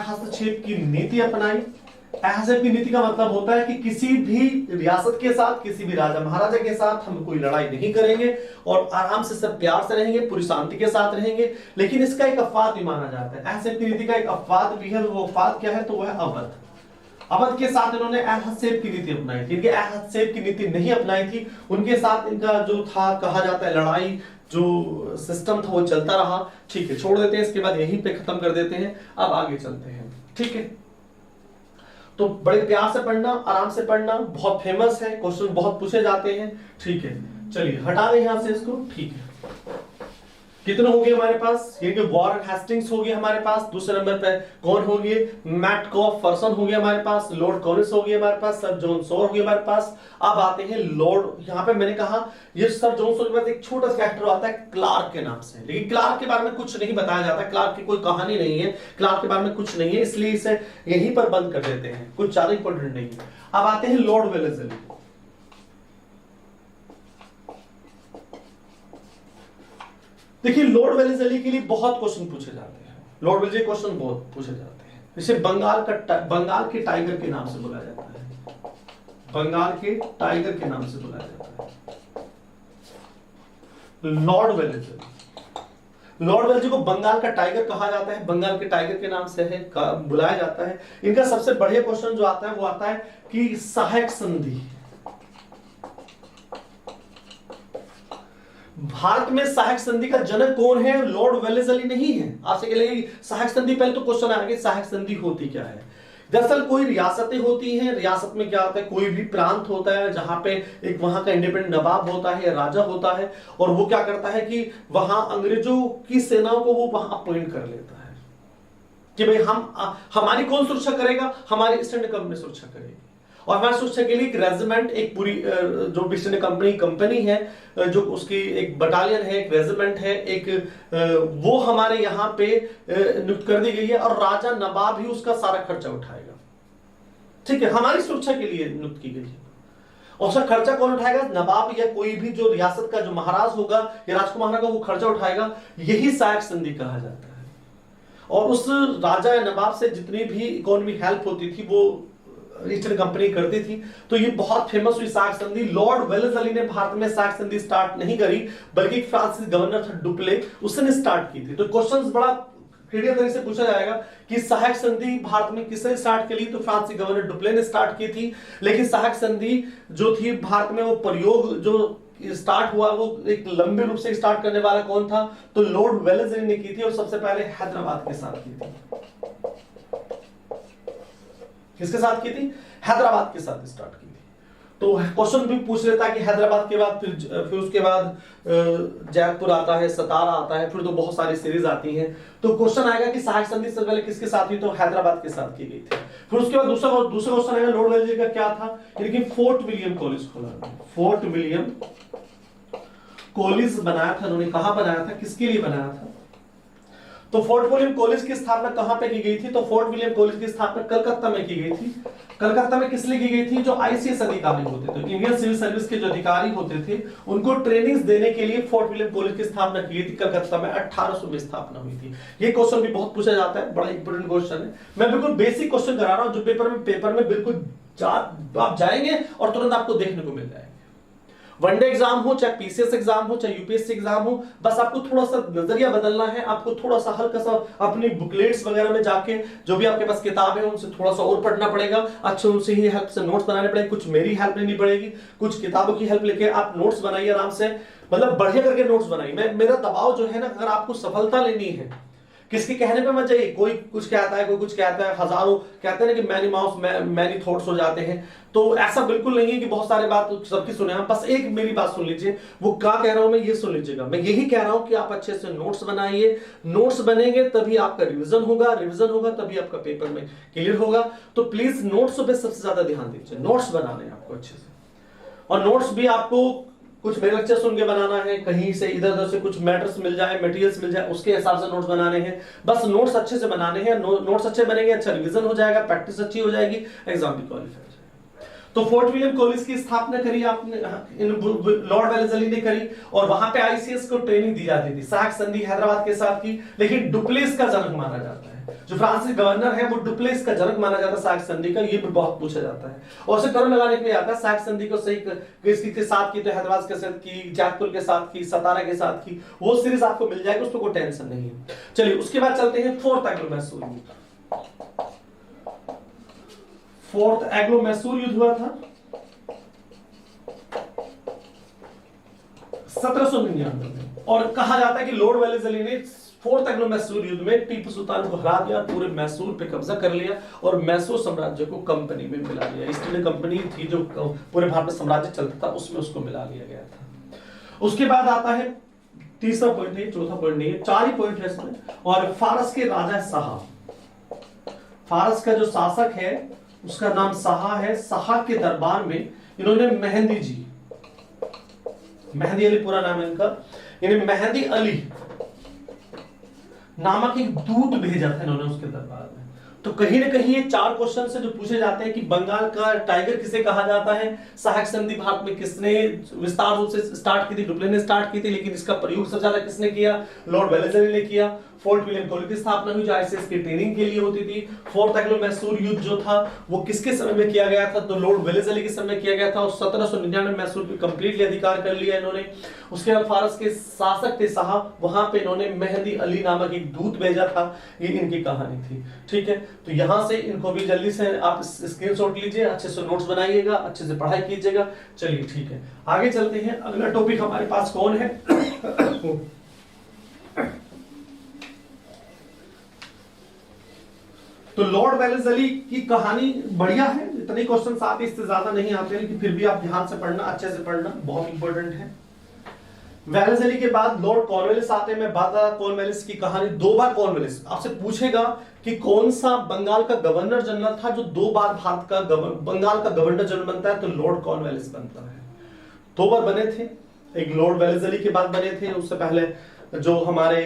हस्तक्षेप की नीति अपनाई। हस्तक्षेप की नीति का मतलब होता है कि किसी भी रियासत के साथ, किसी भी राजा महाराजा के साथ हम कोई लड़ाई नहीं करेंगे और आराम से सब प्यार से रहेंगे, पूरी शांति के साथ रहेंगे। लेकिन इसका एक अपवाद भी माना जाता है। हस्तक्षेप की नीति का एक अपवाद भी है। वो अपवाद क्या है? तो वह अवध। अवध के साथ इन्होंने हस्तक्षेप की नीति अपनाई थी। इनके हस्तक्षेप की नीति नहीं अपनाई थी, उनके साथ इनका जो था कहा जाता है लड़ाई जो सिस्टम था वो चलता रहा। ठीक है, छोड़ देते हैं, इसके बाद यहीं पे खत्म कर देते हैं। अब आगे चलते हैं। ठीक है, तो बड़े प्यार से पढ़ना, आराम से पढ़ना, बहुत फेमस है, क्वेश्चन बहुत पूछे जाते हैं। ठीक है, चलिए हटा दें यहां से इसको। ठीक है, कितने हो गए हमारे पास? ये वॉरेन हेस्टिंग्स हो गए हमारे पास। दूसरे नंबर पे कौन हो गए? मैटकॉफ-फर्सन हो गया हमारे पास। लॉर्ड कॉर्नवालिस हो गया हमारे पास। सर जॉन सॉर हो गया हमारे पास। अब आते हैं लॉर्ड, यहाँ पे मैंने कहा ये सर जॉन सॉर के बाद एक छोटा सा कैरेक्टर आता है क्लार्क के नाम से, लेकिन क्लार्क के बारे में कुछ नहीं बताया जाता। क्लार्क की कोई कहानी नहीं है, क्लार्क के बारे में कुछ नहीं है, इसलिए इसे यहीं पर बंद कर देते हैं, कुछ ज्यादा इंपॉर्टेंट नहीं है। अब आते हैं लॉर्ड वेलेस्ली। देखिए लॉर्ड वेलेस्ली के लिए बहुत क्वेश्चन पूछे जाते हैं। लॉर्ड वेलेस्ली क्वेश्चन बहुत पूछे जाते हैं। इसे बंगाल के टाइगर के नाम से बुलाया जाता है। बंगाल के टाइगर के नाम से बुलाया जाता है लॉर्ड वेलेस्ली। लॉर्ड वेलेस्ली को बंगाल का टाइगर कहा जाता है, बंगाल के टाइगर के नाम से है बुलाया जाता है। इनका सबसे बढ़िया क्वेश्चन जो आता है वो आता है कि सहायक संधि, भारत में सहायक संधि का जनक कौन है? लॉर्ड वेलेस्ली नहीं है। आपसे कहेंगे सहायक संधि, पहले तो क्वेश्चन आएगा कि सहायक संधि होती क्या है। दरअसल कोई रियासतें होती हैं, रियासत में क्या होता है, कोई भी प्रांत होता है जहां पे एक वहां का इंडिपेंडेंट नवाब होता है या राजा होता है, और वो क्या करता है कि वहां अंग्रेजों की सेनाओं को वो वहां अपॉइंट कर लेता है कि भाई हमारी कौन सुरक्षा करेगा? हमारी ईस्ट इंडिया कंपनी सुरक्षा करेगी। और हमारे सुरक्षा के लिए एक रेजिमेंट, एक पूरी जो ईस्ट इंडिया कंपनी है, जो उसकी एक बटालियन है, एक रेजिमेंट है, एक वो हमारे यहाँ पे नियुक्त कर दी गई है, और राजा नवाब ही उसका सारा खर्चा उठाएगा। ठीक है, हमारी सुरक्षा के लिए नियुक्त की गई है। और उसका खर्चा कौन उठाएगा? नवाब या कोई भी जो रियासत का जो महाराज होगा या राजकुमार का वो खर्चा उठाएगा। यही सहायक संधि कहा जाता है। और उस राजा या नवाब से जितनी भी इकोनॉमी हेल्प होती थी वो ईस्ट इंडिया कंपनी करती थी। तो ये बहुत फेमस हुई सहायक संधि। लॉर्ड वेलेस्ली ने भारत में सहायक संधि स्टार्ट नहीं करी, बल्कि फ्रांसीसी गवर्नर था डुप्ले, उसने स्टार्ट की थी। तो क्वेश्चंस बड़ा क्लियर तरीके से पूछा जाएगा कि सहायक संधि भारत में किसने स्टार्ट की? तो फ्रांसीसी गवर्नर डुप्ले ने स्टार्ट की थी। लेकिन सहायक संधि जो थी भारत में, वो प्रयोग जो स्टार्ट हुआ वो एक लंबे रूप से स्टार्ट करने वाला कौन था? तो लॉर्ड वेलेस्ली ने की थी, और सबसे पहले हैदराबाद के साथ की थी। किसके साथ की थी? हैदराबाद के साथ स्टार्ट की थी। तो क्वेश्चन भी पूछ लेता है कि हैदराबाद के बाद फिर उसके बाद जयपुर आता है, सतारा आता है, फिर तो बहुत सारी सीरीज आती हैं। तो क्वेश्चन आएगा कि सहायक संधि से पहले किसके साथ हुई? तो हैदराबाद के साथ की गई थी। फिर उसके बाद दूसरा क्वेश्चन आएगा लॉर्ड वेलेस्ली का क्या था? यानी फोर्ट विलियम कॉलेज खोला। फोर्ट विलियम कॉलेज बनाया था उन्होंने। कहां बनाया था, किसके लिए बनाया था? तो फोर्ट विलियम कॉलेज की स्थापना कहां पे की गई थी? तो फोर्ट विलियम कॉलेज की स्थापना कलकत्ता में की गई थी। कलकत्ता में किस लिए की गई थी? जो आईसीएस अधिकारी होते थे, इंडियन सिविल सर्विस के जो अधिकारी होते थे, उनको ट्रेनिंग्स देने के लिए फोर्ट विलियम कॉलेज की स्थापना की गई थी। कलकत्ता में 1800 में स्थापना हुई थी। ये क्वेश्चन भी बहुत पूछा जाता है, बड़ा इंपॉर्टेंट क्वेश्चन है। मैं बिल्कुल बेसिक क्वेश्चन करा रहा हूं जो पेपर में बिल्कुल आप जाएंगे और तुरंत आपको देखने को मिल जाएगा। वनडे एग्जाम हो, चाहे पीसीएस एग्जाम हो, चाहे यूपीएससी एग्जाम हो, बस आपको थोड़ा सा नजरिया बदलना है। आपको थोड़ा सा हल्का सा अपनी बुकलेट्स वगैरह में जाके जो भी आपके पास किताब है उनसे थोड़ा सा और पढ़ना पड़ेगा। अच्छे उनसे ही हेल्प से नोट्स बनाने पड़ेंगे। कुछ मेरी हेल्प लेनी पड़ेगी, कुछ किताबों की हेल्प लेके आप नोट्स बनाइए आराम से, मतलब बढ़िया करके नोट्स बनाइए। मेरा दबाव जो है ना, अगर आपको सफलता लेनी है, किसके कहने पे मत जाइए। कोई कुछ कहता है, कोई कुछ कहता है, हजारों कहते हैं ना कि मैनी माउस मैनी थॉट्स हो जाते हैं। तो ऐसा बिल्कुल नहीं है कि बहुत सारे बात सबकी सुने। हम बस एक मेरी बात सुन लीजिए, वो क्या कह रहा हूं मैं, ये सुन लीजिएगा। मैं यही कह रहा हूं कि आप अच्छे से नोट्स बनाइए। नोट्स बनेंगे तभी आपका रिवीजन होगा तभी आपका पेपर में क्लियर होगा। तो प्लीज नोट्स पे सबसे ज्यादा ध्यान दीजिए। नोट्स बनाने आपको अच्छे से, और नोट्स भी आपको कुछ मेरे लेक्चर सुन के बनाना है, कहीं से इधर उधर से कुछ मैटर्स मिल जाए, मटेरियल्स मिल जाए, उसके हिसाब से नोट्स बनाने हैं। बस नोट्स अच्छे से बनाने हैं। नोट्स अच्छे बनेंगे, अच्छा रिवीजन हो जाएगा, प्रैक्टिस अच्छी हो जाएगी, एग्जाम भी क्वालिफाई हो जाएगा। तो फोर्ट विलियम कॉलेज की स्थापना करी आपने, लॉर्ड वेलेस्ली ने करी, और वहां पे आईसीएस को ट्रेनिंग दी जाती थी। सहायक संधि हैदराबाद के साथ की, लेकिन डुप्लेस का जनक माना जाता है। जो फ्रांसीसी गवर्नर है वो डुप्लेस का जनक माना जाता है सहायक संधि का। ये भी बहुत पूछा जाता है, और उसे टर्म लगाने के लिए आता है। सहायक संधि को सही किसके साथ की? तो हैदराबाद के साथ की, जयपुर के साथ की, सतारा के साथ की। वो सीरीज आपको मिल जाएगी, उसमें कोई टेंशन नहीं है। चलिए उसके बाद चलते हैं फोर्थ एंग्लो मैसूर युद्ध। फोर्थ एग्लो मैसूर युद्ध हुआ था 1799 में, और कहा जाता है कि लॉर्ड वेलेस्ली ने फोर्थ एंग्लो मैसूर युद्ध में टीपू सुल्तान को हरा दिया, पूरे मैसूर पे कब्जा कर लिया और मैसूर साम्राज्य को कंपनी में मिला लिया। ईस्ट इंडिया कंपनी थी जो पूरे भारत में साम्राज्य चलता था, उसमें उसको मिला लिया गया था। उसके बाद आता है तीसरा पॉइंट है, चौथा पॉइंट नहीं है, 4 ही पॉइंट है इसमें। और फारस के राजा शाह, फारस का जो शासक है उसका नाम शाह है। शाह के दरबार में इन्होंने मेहंदी जी, मेहंदी अली पूरा नाम है इनका, यानी मेहंदी अली नामक एक दूत भेजा था इन्होंने उसके दरबार में। तो कहीं ना कहीं ये 4 क्वेश्चन से जो पूछे जाते हैं कि बंगाल का टाइगर किसे कहा जाता है, सहायक संधि भारत में किसने विस्तार रूप से स्टार्ट की थी, डुप्ले ने स्टार्ट की थी, लेकिन इसका प्रयोग सबसे ज्यादा किसने किया, लॉर्ड वेलेस्ली ने किया। फोर्ट विलियम कॉलेज की स्थापना हुई जो आईसीएस की ट्रेनिंग के लिए होती थी। फोर्थ एंग्लो मैसूर युद्ध जो था वो किसके समय में किया गया था, तो लॉर्ड वेलेस्ली के समय किया गया था, और 1799 में मैसूर पे कंप्लीटली अधिकार कर लिया इन्होंने। उसके बाद फारस के शासक थे शाह, वहां पे इन्होंने मेहंदी अली नामक एक दूत भेजा था। ये इनकी कहानी थी, ठीक है। तो यहां से इनको भी जल्दी से आप स्क्रीनशॉट लीजिए, अच्छे से नोट्स बनाइएगा, अच्छे से पढ़ाई कीजिएगा। चलिए ठीक है, आगे चलते हैं। अगला टॉपिक हमारे पास कौन है तो लॉर्ड वेलेस्ली की कहानी बढ़िया है, इतने क्वेश्चन आते इससे ज्यादा नहीं आते, लेकिन फिर भी आप ध्यान से पढ़ना, अच्छे से पढ़ना, बहुत इंपॉर्टेंट है। वेलेस्ली के बाद लॉर्ड कॉर्नवालिस आते हैं। मैं बात रहा कॉर्नवालिस की कहानी, 2 बार कॉर्नवालिस, आपसे पूछेगा कि कौन सा बंगाल का गवर्नर जनरल था जो 2 बार भारत का बंगाल का गवर्नर जनरल बनता है, तो लॉर्ड कॉर्नवालिस बनता है। 2 बार बने थे, एक लॉर्ड वेलेस्ली के बाद बने थे, उससे पहले जो हमारे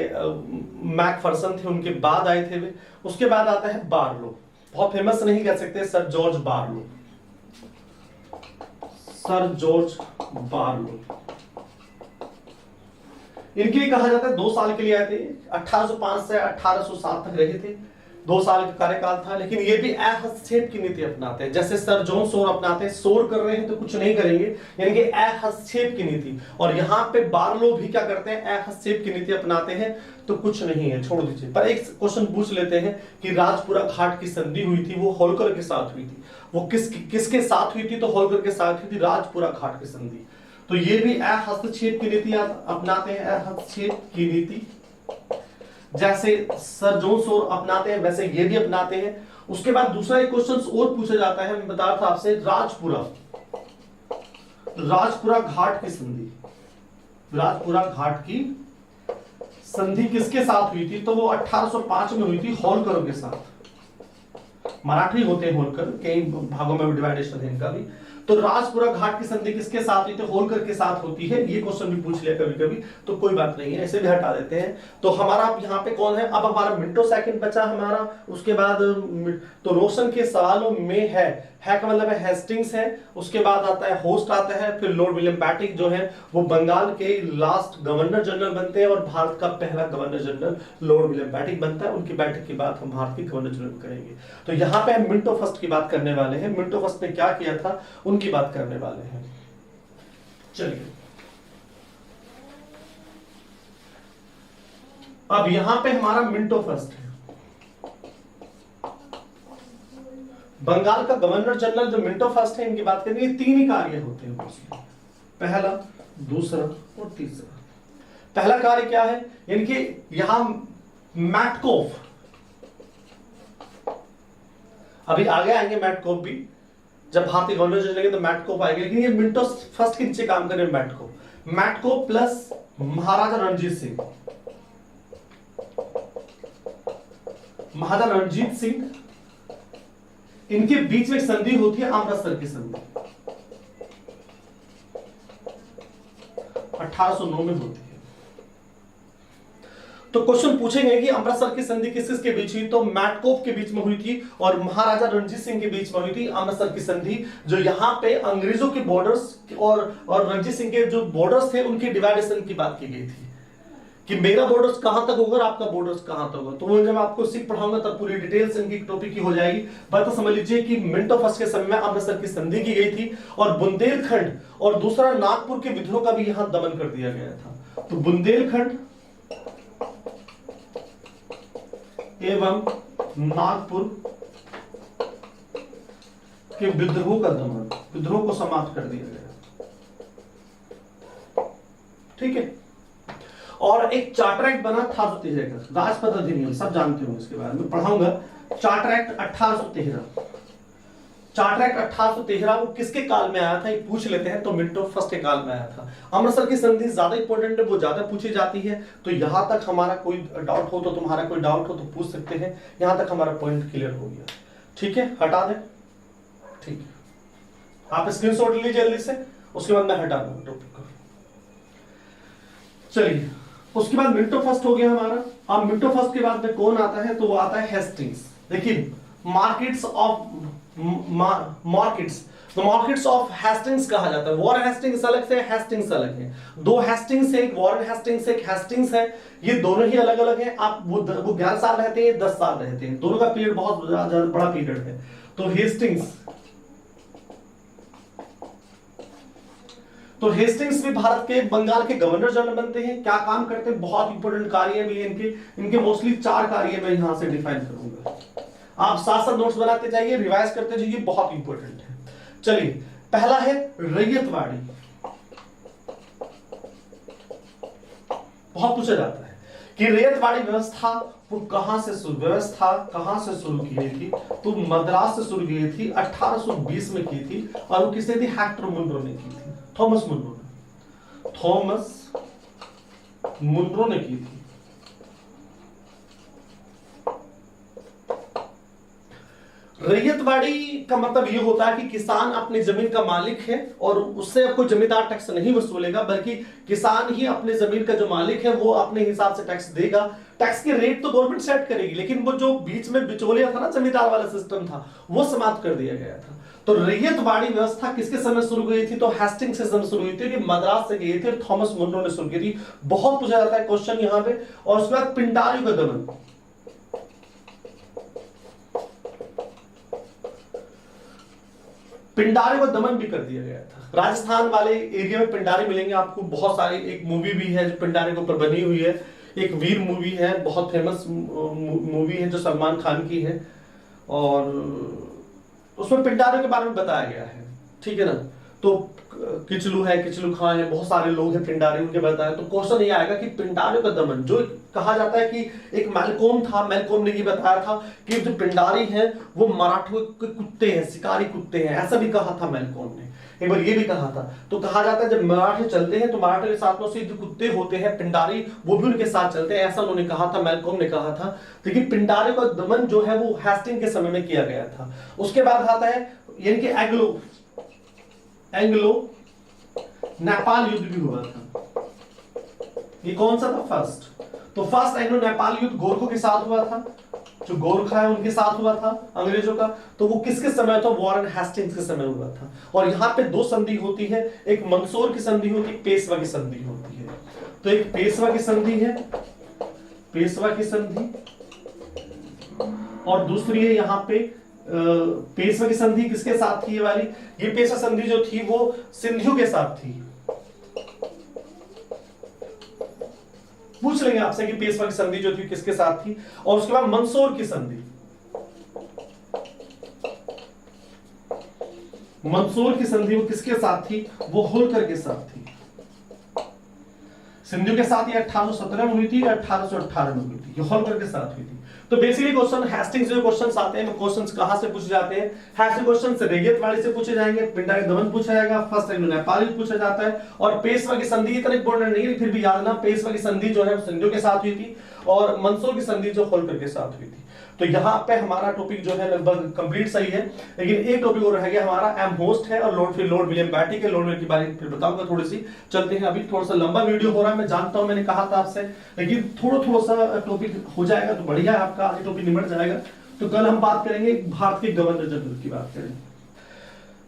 मैकफर्सन थे उनके बाद आए थे वे। उसके बाद आता है बार्लो, बहुत फेमस नहीं कह सकते, sir George Barlow, sir George Barlow. इनके लिए कहा जाता है 2 साल के लिए आए थे, 1805 से 1807 तक रहे थे, 2 साल का कार्यकाल था। लेकिन ये भी अहस्तक्षेप की नीति अपनाते हैं, जैसे सर जॉन शोर अपनाते हैं, शोर कर रहे हैं तो कुछ नहीं करेंगे, यानी कि अहस्तक्षेप की नीति। और यहाँ पे बार्लो भी क्या करते हैं, अहस्तक्षेप की नीति अपनाते हैं, तो कुछ नहीं है, छोड़ दीजिए। पर एक क्वेश्चन पूछ लेते हैं कि राजपुरा घाट की संधि हुई थी, वो होलकर के साथ हुई थी, वो किसके साथ हुई थी, तो होलकर के साथ हुई थी राजपुरा घाट की संधि। तो ये भी हस्तक्षेप की नीति अपनाते हैं, हस्तक्षेप की नीति, जैसे सर जॉन शोर अपनाते हैं वैसे ये भी अपनाते हैं। उसके बाद दूसरा एक क्वेश्चन और पूछा जाता है, मैं बता रहा था आपसे, राजपुरा घाट की संधि, राजपुरा घाट की संधि किसके साथ हुई थी, तो वो 1805 में हुई थी होलकरों के साथ। मराठी होते हैं होलकर, कई भागों में डिवाइडेशन है इनका भी। तो राजपुरा घाट की संधि किसके साथ हुई थी, होलकर के साथ होती है। ये क्वेश्चन भी पूछ लिया कभी कभी, तो कोई बात नहीं है, ऐसे भी हटा देते हैं। तो हमारा यहाँ पे कौन है, अब हमारा मिनटो सेकंड बचा हमारा। उसके बाद तो रोशन के सवालों में है का मतलब है हेस्टिंग्स है, उसके बाद आता है होस्ट आता है, फिर लॉर्ड विलियम बैटिक जो है वो बंगाल के लास्ट गवर्नर जनरल बनते हैं, और भारत का पहला गवर्नर जनरल लॉर्ड विलियम बैटिक बनता है। उनकी बैठक के बाद हम भारत के गवर्नर जनरल करेंगे। तो यहाँ पे हम मिंटो फर्स्ट की बात करने वाले हैं, मिंटो फर्स्ट ने क्या किया था उनकी बात करने वाले हैं। चलिए अब यहां पे हमारा मिंटो फर्स्ट है, बंगाल का गवर्नर जनरल जो मिंटो फर्स्ट है, इनकी बात करेंगे। 3 ही कार्य होते हैं उसमें, पहला, दूसरा और तीसरा। पहला कार्य क्या है, यानी कि यहां मैटकोफ, अभी आगे आएंगे मैटकोफ भी, जब भारतीय गवर्नर जनरल लेंगे तो मैटकोफ आएंगे, लेकिन ये मिंटो फर्स्ट के नीचे काम कर रहे हैं मैटकोफ प्लस महाराजा रणजीत सिंह, महाराजा रणजीत सिंह, इनके बीच में संधि होती है अमृतसर की संधि, 1809 में होती है। तो क्वेश्चन पूछेंगे कि अमृतसर की संधि किस किस के बीच हुई, तो मैटकोफ के बीच में हुई थी और महाराजा रणजीत सिंह के बीच में हुई थी अमृतसर की संधि, जो यहां पे अंग्रेजों के बॉर्डर्स और रणजीत सिंह के जो बॉर्डर्स थे उनकी डिवाइडेशन की बात की गई थी कि मेरा बॉर्डर्स कहां तक होगा, आपका बॉर्डर्स कहां तक होगा। तो वो जब आपको सिख पढ़ाऊंगा तब पूरी डिटेल्स इनकी टॉपिक की हो जाएगी। बात समझ लीजिए कि मिंटो फर्स्ट के समय में अमृतसर की संधि की गई थी, और बुंदेलखंड और दूसरा नागपुर के विद्रोह का भी यहां दमन कर दिया गया था। तो बुंदेलखंड एवं नागपुर के विद्रोह का दमन, विद्रोह को समाप्त कर दिया गया। ठीक है। और एक चार्टर एक्ट बना 1813 का, राजपत्र अधिनियम, सब जानते हो इसके बारे में, पढ़ाऊंगा। चार्टर एक्ट 1813, चार्टर एक्ट 1813 वो किसके काल में आया था ये पूछ लेते हैं, तो मिंटो फर्स्ट के काल में आया था। अमृतसर की संधि ज्यादा इंपॉर्टेंट है, वो ज्यादा पूछी जाती है, तो यहां तक हमारा कोई डाउट हो तो, तुम्हारा कोई डाउट हो तो पूछ सकते हैं। यहां तक हमारा पॉइंट क्लियर हो गया। ठीक है, हटा दें। ठीक है, आप स्क्रीनशॉट लीजिए जल्दी से, उसके बाद मैं हटा दूंगा टॉपिक को। चलिए, उसके बाद मिंटो फर्स्ट हो गया हमारा। अब मिंटो फर्स्ट के बाद में कौन आता है, तो वो आता है हेस्टिंग्स। देखिए, मार्केट्स ऑफ हेस्टिंग्स कहा जाता है। वॉरेन हेस्टिंग्स अलग से, हेस्टिंग्स अलग है। दो हेस्टिंग्स है, एक वॉरेन हेस्टिंग्स, एक हेस्टिंग्स है। ये दोनों ही अलग अलग है। आप वो 11 साल रहते हैं, 10 साल रहते हैं, दोनों का पीरियड बहुत ज्यादा बड़ा पीरियड है। तो हेस्टिंग्स भी भारत के बंगाल के गवर्नर जनरल बनते हैं। क्या काम करते हैं, बहुत इंपॉर्टेंट कार्य भी है इनके मोस्टली 4 कार्य मैं यहां से डिफाइन करूंगा। आप साथ साथ नोट्स बनाते जाइए, रिवाइज करते जाइए, बहुत इंपॉर्टेंट है। चलिए, पहला है रैयतवाड़ी। बहुत पूछा जाता है कि रैयतवाड़ी व्यवस्था वो कहां से शुरू की गई थी, तो मद्रास से शुरू की गई थी, 1820 में की थी। और वो किसने थी, हेक्टर मुनरो ने की थी, थॉमस मुनरो ने की थी। रैयतवाड़ी का मतलब ये होता है कि किसान अपनी जमीन का मालिक है और उससे अब कोई जमींदार टैक्स नहीं वसूलेगा, बल्कि किसान ही अपने जमीन का जो मालिक है वो अपने हिसाब से टैक्स देगा। टैक्स के रेट तो गवर्नमेंट सेट करेगी, लेकिन वो जो बीच में बिचौलिया था ना, जमींदार वाला सिस्टम था, वो समाप्त कर दिया गया था। तो रैयतवाड़ी व्यवस्था किसके समय शुरू हुई थी, तो हेस्टिंग्स से शुरू हुई थी, मद्रास से गई थी और थॉमस मुनरो ने शुरू की थी। बहुत पूछा जाता है क्वेश्चन यहाँ पे। और उसके बाद पिंडारियों का दमन। पिंडारी को दमन भी कर दिया गया था। राजस्थान वाले एरिया में पिंडारी मिलेंगे आपको बहुत सारे। एक मूवी भी है जो पिंडारी के ऊपर बनी हुई है, एक वीर मूवी है, बहुत फेमस मूवी है जो सलमान खान की है, और उसमें पिंडारी के बारे में बताया गया है। ठीक है ना। तो किचलू है, किचलू खान है, बहुत सारे लोग हैं पिंडारी, उनके बताया। तो क्वेश्चन ये आएगा कि पिंडारियों का दमन, जो कहा जाता है कि एक मैलकोम था, मैलकोम ने ये बताया था कि जो पिंडारी हैं वो मराठों के कुत्ते हैं, शिकारी कुत्ते हैं, ऐसा भी कहा था मैलकोम ने। एक बार ये भी कहा था। तो कहा जाता है जब मराठे चलते हैं तो मराठे के साथ में जो कुत्ते होते हैं पिंडारी, वो भी उनके साथ चलते हैं, ऐसा उन्होंने कहा था, मैलकोम ने कहा था। लेकिन पिंडारी का दमन जो है वो हेस्टिंग के समय में किया गया था। उसके बाद आता है यानी कि एंग्लो नेपाल युद्ध भी हुआ था। ये कौन सा था, फर्स्ट? तो फर्स्ट एंग्लो नेपाल युद्ध गोरखों के साथ हुआ था, जो गोरखा है उनके साथ हुआ था अंग्रेजों का। तो वो किसके समय था, वॉरेन हेस्टिंग्स के समय हुआ था। और यहाँ पे 2 संधि होती है, एक मंदसौर की संधि होती है, पेशवा की संधि होती है। तो एक पेशवा की संधि है, पेशवा की संधि, और दूसरी है यहाँ पे पेशवा की संधि किसके साथ थी, ये वाली, ये पेशवा संधि जो थी वो सिंधियों के साथ थी। पूछ लेंगे आपसे कि पेशवा की संधि जो थी किसके साथ थी। और उसके बाद मंदसौर की संधि, मंदसौर की संधि वो किसके साथ थी, वो होलकर के साथ थी। सिंधियों के साथ ये 1817 में हुई थी, 1818 में हुई थी, ये होलकर के साथ हुई थी। तो बेसिकली क्वेश्चन हेस्टिंग्स जो क्वेश्चंस आते हैं, क्वेश्चंस कहां से पूछे जाते हैं, हेस्टिंग क्वेश्चंस रैयतवाड़ी से पूछे जाएंगे, पिंडारी दमन पूछा जाएगा, फर्स्ट एंग्लो नेपाली पूछा जाता है, और पेशवा की संधि इतना इंपॉर्टेंट नहीं है, फिर भी याद ना, पेशवा की संधि जो है सिंधियों के साथ हुई थी, और मंदसौर की संधि जो होलकर के साथ हुई थी। तो यहाँ पे हमारा टॉपिक जो है लगभग कंप्लीट सही है, लेकिन एक टॉपिक और रह गया हमारा, एमहोस्ट है और लॉर्ड विलियम बैटी के। लॉर्ड विलियम के बारे में फिर बताऊंगा थोड़ी सी। चलते हैं, अभी थोड़ा सा लंबा वीडियो हो रहा है, मैं जानता हूं, मैंने कहा था आपसे, लेकिन थोड़ा सा टॉपिक हो जाएगा तो बढ़िया है, आपका आगे टॉपिक निमट जाएगा। तो कल हम बात करेंगे भारत के गवर्नर जनरल की बात करेंगे।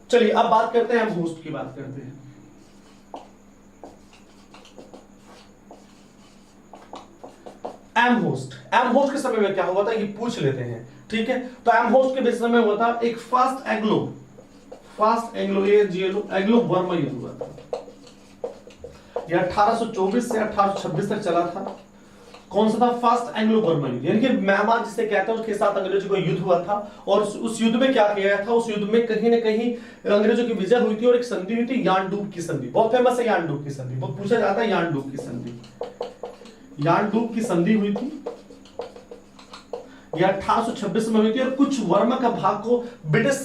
चलिए अब बात करते हैं एमहोस्ट की बात करते हैं। एमहोस्ट के समय में क्या हुआ था ये पूछ लेते हैं। ठीक है, तो एमहोस्ट के समय में हुआ था एक फर्स्ट एंग्लो वर्मा युद्ध हुआ था। ये 1824 से 1826 तक चला था। कौन सा था? फर्स्ट एंग्लो बर्मन युद्ध, यानी कि म्यांमार जिसे कहते हैं उसके साथ अंग्रेजों का युद्ध हुआ था। और उस युद्ध में क्या किया गया था? उस युद्ध में कहीं ना कहीं अंग्रेजों की विजय हुई थी और एक संधि हुई थी, यानडूब की संधि। बहुत फेमस है यानडूब की संधि, बहुत पूछा जाता है यानडूब की संधि। यानडूब की संधि हुई थी, यह 1826 में हुई थी और कुछ वर्मा का भाग को ब्रिटिश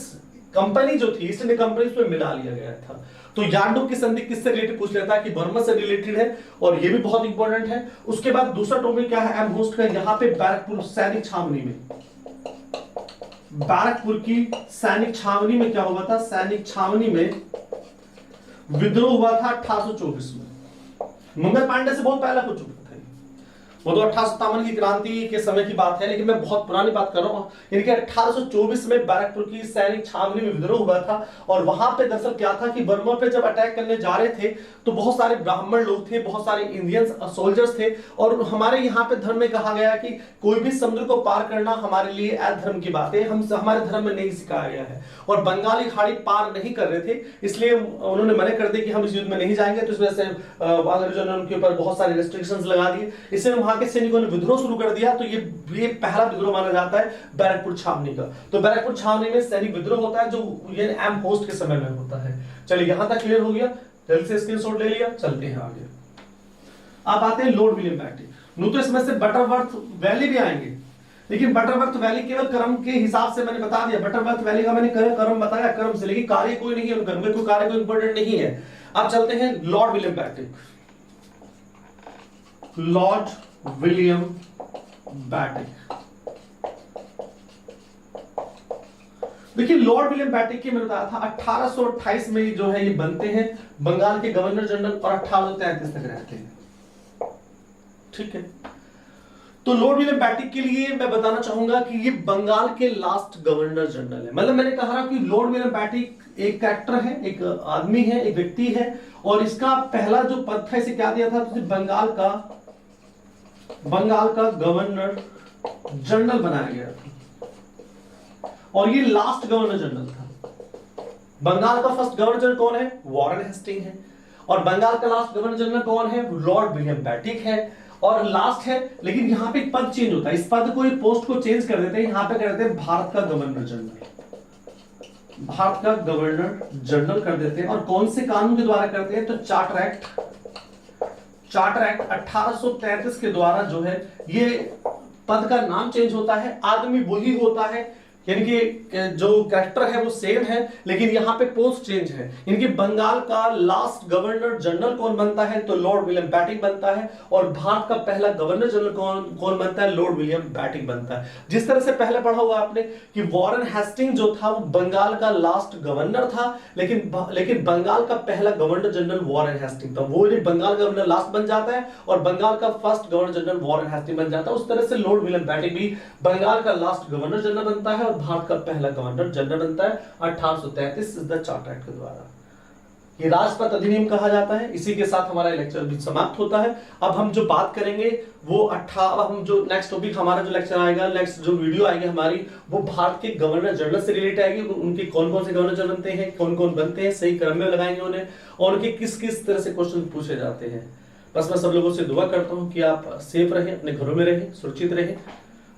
कंपनी जो थी, ईस्ट इंडिया कंपनी, उसमें मिला लिया गया था। तो यानडूब की संधि किससे रिलेटेड पूछ लेता है कि बर्मा से रिलेटेड है, और ये भी बहुत इंपॉर्टेंट है। उसके बाद दूसरा टॉपिक क्या है एम होस्ट का? यहाँ पे बैरकपुर सैनिक छावनी में, बैरकपुर की सैनिक छावनी में क्या हुआ था? सैनिक छावनी में विद्रोह हुआ था 1824 में। मंगल पांडे से बहुत पहले हो चुका था, वो तो 1857 की क्रांति के समय की बात है, लेकिन मैं बहुत पुरानी बात कर रहा हूं। यानी कि 1824 में बैरकपुर की सैनिक छावनी में विद्रोह हुआ था। और वहां पे दरअसल क्या था कि बर्मा पे जब अटैक करने जा रहे थे तो बहुत सारे ब्राह्मण लोग थे, बहुत सारे इंडियन सोल्जर्स थे। और हमारे यहाँ पे धर्म में कहा गया कि कोई भी समुद्र को पार करना हमारे लिए अधर्म की बात है, हमारे धर्म में नहीं सिखाया गया है। और बंगाली खाड़ी पार नहीं कर रहे थे, इसलिए उन्होंने मना कर दिया कि हम इस युद्ध में नहीं जाएंगे। तो इस वजह से अंग्रेजों ने उनके ऊपर बहुत सारे रेस्ट्रिक्शंस लगा दिए। इससे वहां के सैनिकों ने विद्रोह शुरू कर दिया। तो ये पहला विद्रोह माना जाता है बैरकपुर छावनी का। तो बैरकपुर छावनी में सैनिक विद्रोह होता है, जो ये एम होस्ट के समय में होता है। चलिए यहां तक क्लियर हो गया, जल्दी से स्क्रीनशॉट ले लिया, चलते हैं आगे। अब आते हैं लॉर्ड विलियम बैटिक। नो तो इसमें से बटरवर्थ वैली भी आएंगे, लेकिन बटरवर्थ वैली केवल क्रम के हिसाब से मैंने बता दिया। बटरवर्थ वैली का मैंने क्रम बताया, क्रम से, लेकिन कार्य कोई नहीं है उनका, कोई कार्य कोई इंपॉर्टेंट नहीं है। अब चलते हैं लॉर्ड विलियम बैटिक। लॉर्ड विलियम बैटिक, देखिए लॉर्ड विलियम बैटिक की मैंने बताया था 1828 में जो है ये बनते हैं, बंगाल के गवर्नर जनरल, और 1833 तक रहते हैं। ठीक है, तो लॉर्ड विलियम बैटिक के लिए मैं बताना चाहूंगा कि ये बंगाल के लास्ट गवर्नर जनरल है। मतलब मैंने कहा कि लॉर्ड विलियम बैटिक एक कैरेक्टर है, एक आदमी है, एक व्यक्ति है, और इसका पहला जो पद था इसे क्या दिया था? तो बंगाल का गवर्नर जनरल बनाया गया था, और ये लास्ट गवर्नर जनरल था। बंगाल का फर्स्ट गवर्नर जनरल कौन है? वॉरेन हेस्टिंग है। और बंगाल का लास्ट गवर्नर जनरल कौन है? लॉर्ड विलियम बैटिक है। और लास्ट है, लेकिन यहां पे पद चेंज होता है, इस पद को, पोस्ट को चेंज कर देते हैं, यहां पे कर देते हैं भारत का गवर्नर जनरल। भारत का गवर्नर जनरल कर देते हैं। और कौन से कानून के द्वारा करते हैं? तो चार्टर एक्ट 1833 के द्वारा जो है ये पद का नाम चेंज होता है, आदमी वही होता है, यानी कि जो कैरेक्टर है वो सेम है, लेकिन यहां पे पोस्ट चेंज है। यानी कि बंगाल का लास्ट गवर्नर जनरल कौन बनता है? तो लॉर्ड विलियम बैटिक बनता है। और भारत का पहला गवर्नर जनरल कौन बनता है? लॉर्ड विलियम बैटिक बनता है। जिस तरह से पहले पढ़ा हुआ आपने कि वॉरेन हेस्टिंग जो था वो बंगाल का लास्ट गवर्नर था, लेकिन बंगाल का पहला गवर्नर जनरल वॉरेन हेस्टिंग था। वो बंगाल गवर्नर लास्ट बन जाता है और बंगाल का first governor general Warren Hasting बन जाता है। उस तरह से लॉर्ड विलियम बैटिक भी बंगाल का लास्ट गवर्नर जनरल बनता है और भारत का पहला गवर्नर जनरल बनता है 1833 द चार्टर एक्ट के द्वारा। ये राजपथ अधिनियम कहा जाता है। इसी के साथ हमारा लेक्चर भी समाप्त होता है। अब हम जो बात करेंगे वो हम जो नेक्स्ट टॉपिक हमारा जो लेक्चर आएगा, नेक्स्ट जो वीडियो आएगी हमारी, वो भारत के गवर्नर जनरल से रिलेटेड आएगी। उनके कौन कौन से गवर्नर जनरल बनते हैं, कौन कौन बनते हैं, सही क्रम में लगाएंगे उन्हें, और उनके किस किस तरह से क्वेश्चन पूछे जाते हैं। बस मैं सब लोगों से दुआ करता हूँ कि आप सेफ रहें, अपने घरों में रहें, सुरक्षित रहें,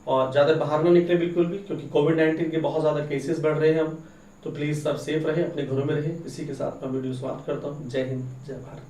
और ज्यादा बाहर ना निकले बिल्कुल भी, क्योंकि कोविड-19 के बहुत ज्यादा केसेस बढ़ रहे हैं हम। तो प्लीज सब सेफ रहें, अपने घरों में रहें। इसी के साथ मैं वीडियो समाप्त करता हूँ। जय हिंद, जय भारत।